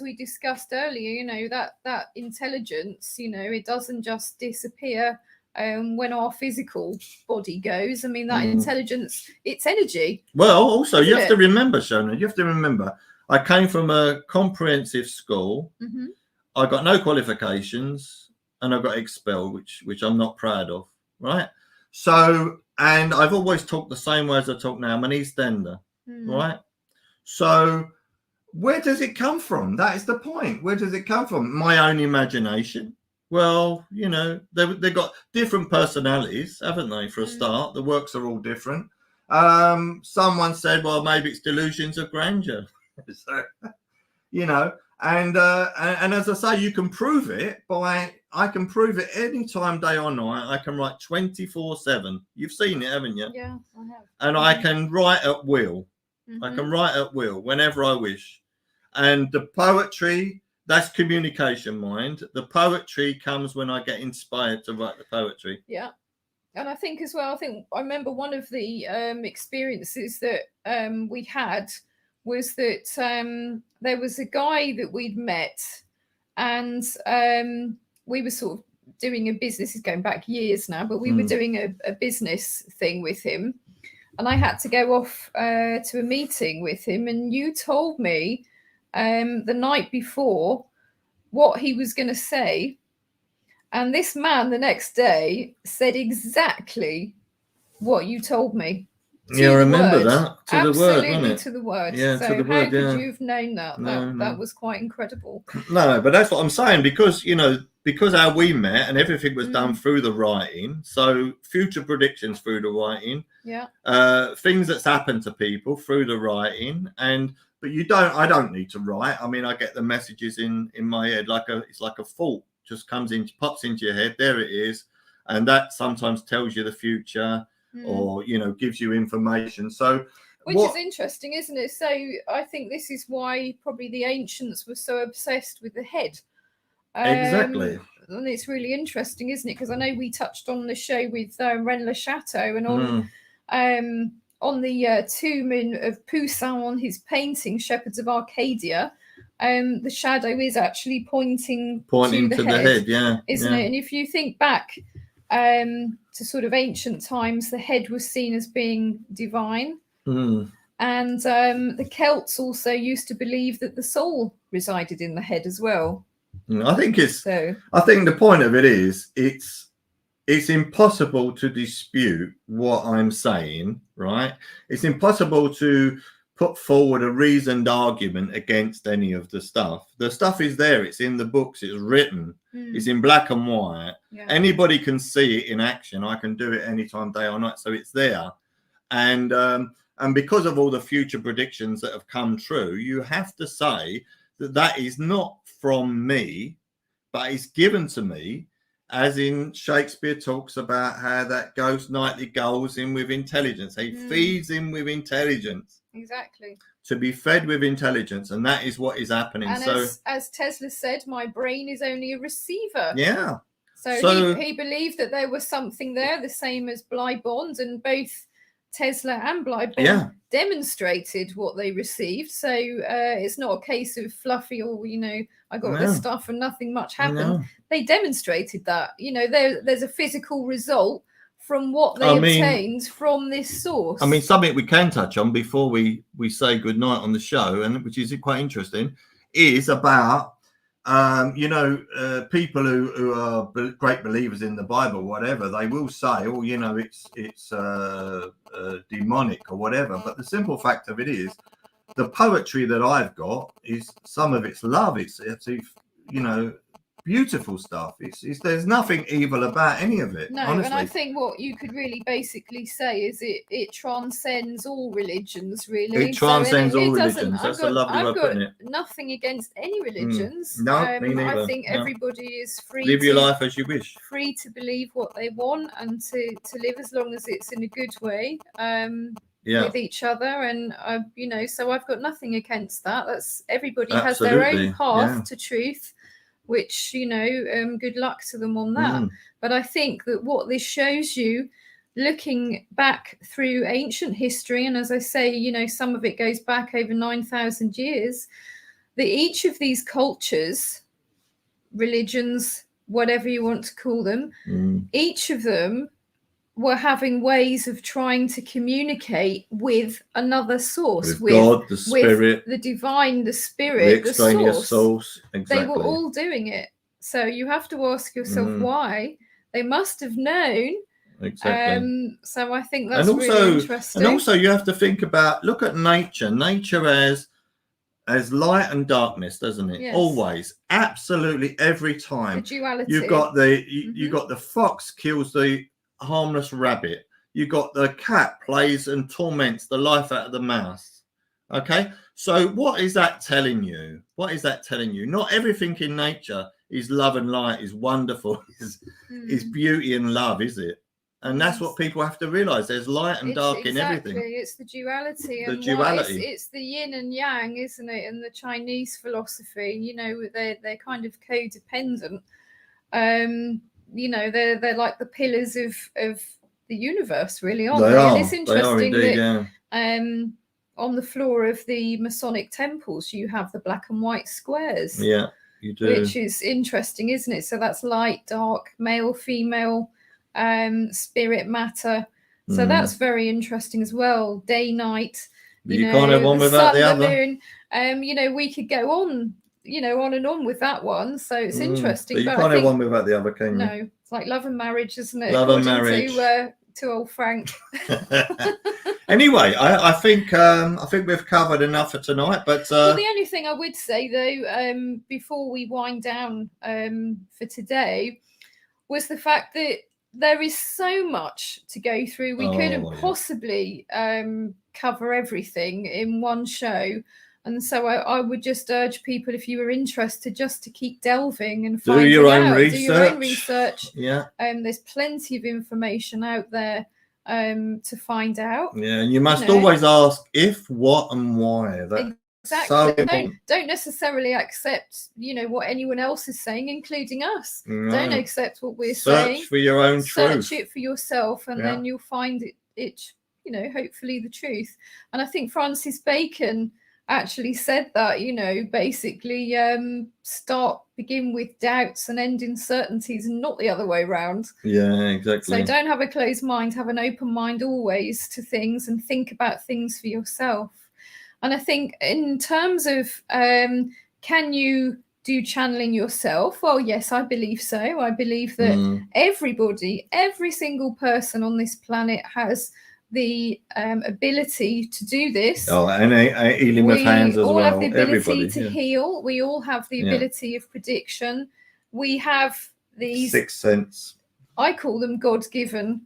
we discussed earlier, you know, that intelligence, you know, it doesn't just disappear when our physical body goes. I mean, that intelligence, it's energy. Well, also you have to remember, Shona, you have to remember, I came from a comprehensive school. I got no qualifications, and I got expelled, which I'm not proud of, right? So, and I've always talked the same way as I talk now. I'm an East Ender, right? So where does it come from? That is the point. Where does it come from? My own imagination. Well, you know, they've got different personalities, haven't they, for a start? The works are all different. Someone said, well, maybe it's delusions of grandeur. So, you know, And as I say, you can prove it I can prove it anytime, day or night. I can write 24/7. You've seen it, haven't you? Yeah, I have. And I can write at will. I can Mhm. write at will whenever I wish. And the poetry, that's communication, mind. The poetry comes when I get inspired to write the poetry. Yeah. And I think as well, I remember one of the experiences that we had was that there was a guy that we'd met, and we were sort of doing a business. It's going back years now, but we were doing a business thing with him, and I had to go off to a meeting with him. And you told me the night before what he was going to say. And this man the next day said exactly what you told me. Yeah, I remember that. To Absolutely, the word, wasn't it? to the word. Yeah, so to the how word, could yeah. you have known that? No. That was quite incredible. No, but that's what I'm saying, because, you know, because how we met and everything was done through the writing. So future predictions through the writing. Yeah. Things that's happened to people through the writing. But I don't need to write. I mean, I get the messages in my head it's like a thought just pops into your head. There it is. And that sometimes tells you the future or, you know, gives you information. So which is interesting, isn't it? So I think this is why probably the ancients were so obsessed with the head. Exactly. And it's really interesting, isn't it? Because I know we touched on the show with Rennes Le Chateau, and on the tomb of Poussin, on his painting Shepherds of Arcadia, the shadow is actually pointing to the head, isn't it? And if you think back to sort of ancient times, the head was seen as being divine. And the Celts also used to believe that the soul resided in the head as well. I think the point of it is it's impossible to dispute what I'm saying, right? It's impossible to put forward a reasoned argument against any of the stuff. The stuff is there. It's in the books. It's written. It's in black and white. Yeah. Anybody can see it in action. I can do it anytime, day or night. So it's there. And because of all the future predictions that have come true, you have to say that is not from me, but it's given to me, as in Shakespeare talks about how that ghost nightly goes in with intelligence. He feeds in with intelligence. Exactly. To be fed with intelligence, and that is what is happening. And so, as Tesla said, my brain is only a receiver. Yeah. So he believed that there was something there, the same as Bligh-Bond, and both Tesla and Bligh-Bond demonstrated what they received. So it's not a case of fluffy or, you know, I got this stuff and nothing much happened. They demonstrated that, you know, there's a physical result from what they obtained from this source. I mean, something we can touch on before we say goodnight on the show, and which is quite interesting, is about people who are great believers in the Bible, whatever, they will say, oh, you know, it's demonic or whatever. But the simple fact of it is, the poetry that I've got is some of it's love. It's you know, beautiful stuff. There's nothing evil about any of it. No, honestly. And I think what you could really basically say is it transcends all religions, really. It transcends all religions. That's a lovely way of putting it. Nothing against any religions. No, me neither. I think everybody is free live your life as you wish. Free to believe what they want and to live as long as it's in a good way. With each other, and you know, so I've got nothing against that. That's everybody has their own path to truth, which, you know, good luck to them on that. But I think that what this shows you, looking back through ancient history, and as I say, you know, some of it goes back over 9,000 years, that each of these cultures, religions, whatever you want to call them, each of them were having ways of trying to communicate with another source, with God, the Spirit, with the divine, the Spirit, the extraneous source. Exactly. They were all doing it. So you have to ask yourself why. They must have known. Exactly. So I think that's really interesting. And also you have to think about, look at nature. Nature as light and darkness, doesn't it? Yes. Always, absolutely, every time. The duality. You got the fox kills the harmless rabbit. You got the cat plays and torments the life out of the mouse. Okay, so what is that telling you? What is that telling you? Not everything in nature is love and light, is wonderful, is beauty and love, is it? And that's what people have to realize. There's light and dark in everything. It's the duality. The And duality. It's the yin and yang, isn't it? And the Chinese philosophy, you know, they're kind of codependent. You know, they're like the pillars of the universe, really, aren't they? And it's interesting that on the floor of the Masonic temples, you have the black and white squares. Yeah, you do. Which is interesting, isn't it? So that's light, dark, male, female, spirit, matter. So that's very interesting as well. Day, night. You can't have one without the other. Moon. You know, we could go on, you know, on and on with that one. So it's interesting. But you can't have one without the other, can you? No, it's like love and marriage, isn't it? Love and marriage. To old Frank. Anyway, I think we've covered enough for tonight. But well, the only thing I would say though, before we wind down for today, was the fact that there is so much to go through. We couldn't possibly cover everything in one show. And so I would just urge people, if you were interested, just to keep delving and do your own research. Yeah. There's plenty of information out there to find out. Yeah, and you must always ask if, what, and why. Exactly. So don't necessarily accept, you know, what anyone else is saying, including us. No. Don't accept what we're saying. Search for your own truth. Search it for yourself, and then you'll find it, you know, hopefully the truth. And I think Francis Bacon actually said that, you know, basically begin with doubts and end in certainties, and not the other way around. Yeah, exactly. So don't have a closed mind, have an open mind always to things, and think about things for yourself. And I think in terms of can you do channeling yourself? Well, yes, I believe so. I believe that everybody, every single person on this planet has the ability to do this. Oh, and healing with hands as well. We all have the ability to heal. We all have the ability of prediction. We have these sixth sense. I call them God-given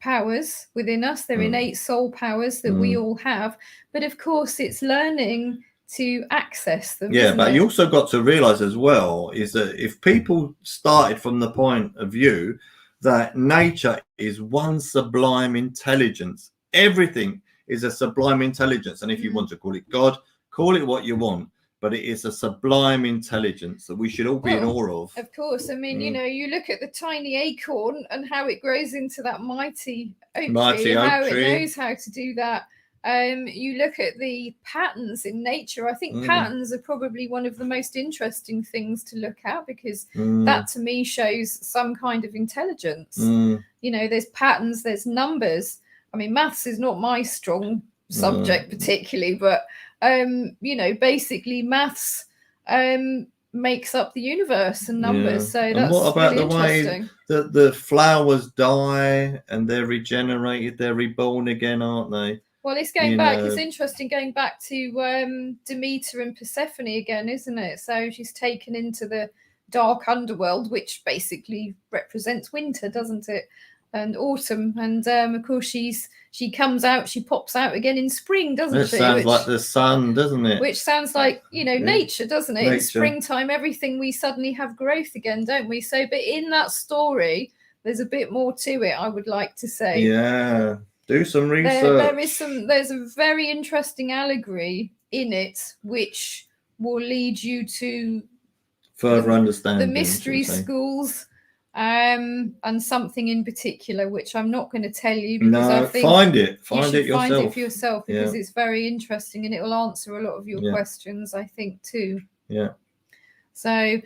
powers within us. They're innate soul powers that we all have. But of course, it's learning to access them. Yeah, but you also got to realize as well is that if people started from the point of view that nature is one sublime intelligence. Everything is a sublime intelligence. And if you want to call it God, call it what you want. But it is a sublime intelligence that we should all be in awe of. Of course. I mean, you know, you look at the tiny acorn and how it grows into that mighty oak tree, how it knows how to do that. You look at the patterns in nature. I think patterns are probably one of the most interesting things to look at, because that to me shows some kind of intelligence. You know, there's patterns, there's numbers. I mean, maths is not my strong subject particularly, but you know, basically maths makes up the universe and numbers. So that's and what about really the way that the flowers die and they're regenerated, they're reborn again, aren't they? Well, it's going back. It's interesting going back to Demeter and Persephone again, isn't it? So she's taken into the dark underworld, which basically represents winter, doesn't it? And autumn. And of course, she comes out, she pops out again in spring, doesn't she? It sounds like the sun, doesn't it? Which sounds like, you know, nature, doesn't it? Nature. In springtime, everything, we suddenly have growth again, don't we? So, but in that story, there's a bit more to it, I would like to say. Yeah. Do some research. There's a very interesting allegory in it, which will lead you to further understanding the mystery schools, and something in particular, which I'm not going to tell you, because I think find it yourself for yourself, because it's very interesting and it will answer a lot of your questions, I think, too. Yeah. So,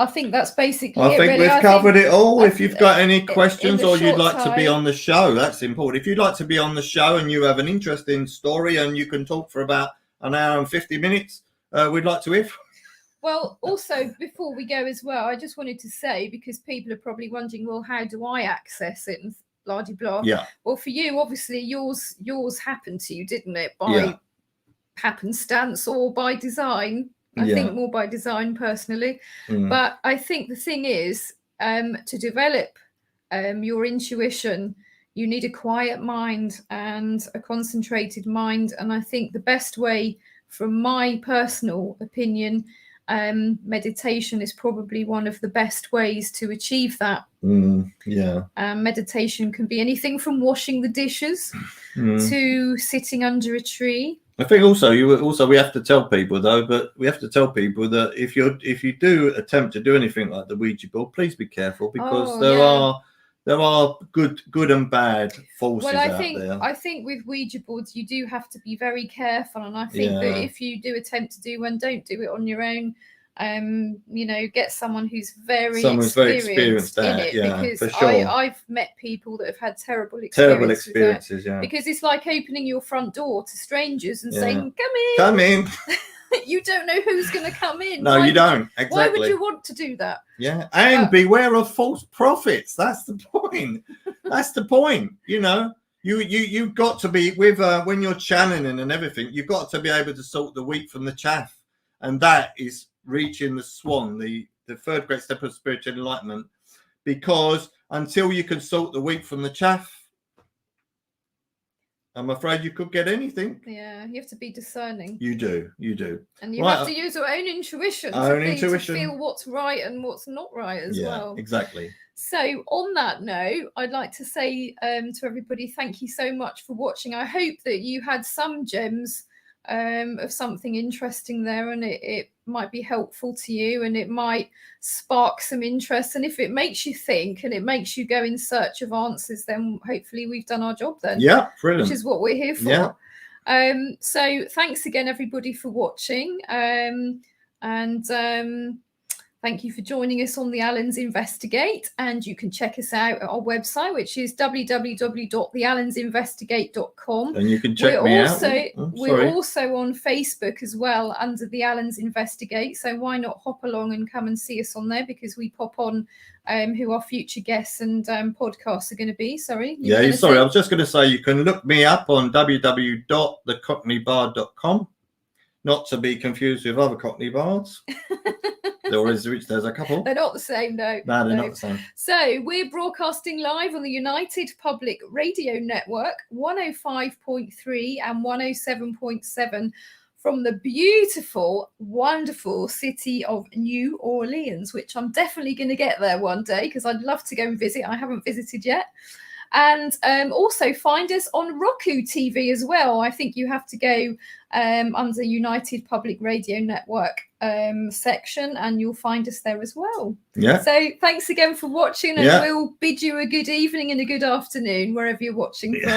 I think that's basically it. Really. We've covered it all. If you've got any questions or you'd like to be on the show, that's important. If you'd like to be on the show and you have an interesting story and you can talk for about an hour and 50 minutes, we'd like to hear. Well, also, before we go as well, I just wanted to say, because people are probably wondering, well, how do I access it and blah, blah, blah. Yeah. Well, for you, obviously, yours happened to you, didn't it? By happenstance or by design. I think more by design personally. But I think the thing is, to develop your intuition, You need a quiet mind and a concentrated mind. And I think the best way, from my personal opinion, meditation is probably one of the best ways to achieve that. Yeah. Meditation can be anything from washing the dishes to sitting under a tree. I think we have to tell people though, that if you do attempt to do anything like the Ouija board, please be careful, because there are good and bad forces out there. I think with Ouija boards you do have to be very careful, and I think that if you do attempt to do one, don't do it on your own. Get someone who's very experienced in it, because for sure. I've met people that have had terrible experiences, because it's like opening your front door to strangers and saying, come in. You don't know who's going to come in. No, you don't. Exactly. Why would you want to do that? Yeah, and beware of false prophets. That's the point. That's the point. You've got to be with when you're channeling and everything. You've got to be able to sort the wheat from the chaff, and that is reaching the swan, the third great step of spiritual enlightenment. Because until you can sort the wheat from the chaff, I'm afraid you could get anything. Yeah, you have to be discerning. You do. And you have to use your own intuition to feel what's right and what's not right as well. Yeah, exactly. So on that note, I'd like to say to everybody, thank you so much for watching. I hope that you had some gems of something interesting there, and it might be helpful to you, and it might spark some interest. And if it makes you think and it makes you go in search of answers, then hopefully we've done our job then. Yeah, brilliant. Which is what we're here for. Yeah. So thanks again, everybody, for watching. Thank you for joining us on the Allens Investigate, and you can check us out at our website, which is www.theallensinvestigate.com. And you can check me out. We're also on Facebook as well under the Allens Investigate, so why not hop along and come and see us on there, because we pop on who our future guests and podcasts are going to be. I was just going to say you can look me up on www.thecockneybar.com, not to be confused with other Cockney bars. There's a couple. They're not the same, no. No, they're not the same. So we're broadcasting live on the United Public Radio Network, 105.3 and 107.7 from the beautiful, wonderful city of New Orleans, which I'm definitely going to get there one day, because I'd love to go and visit. I haven't visited yet. And also find us on Roku TV as well. I think you have to go under United Public Radio Network section, and you'll find us there as well. Yeah. So thanks again for watching, and we'll bid you a good evening and a good afternoon wherever you're watching from.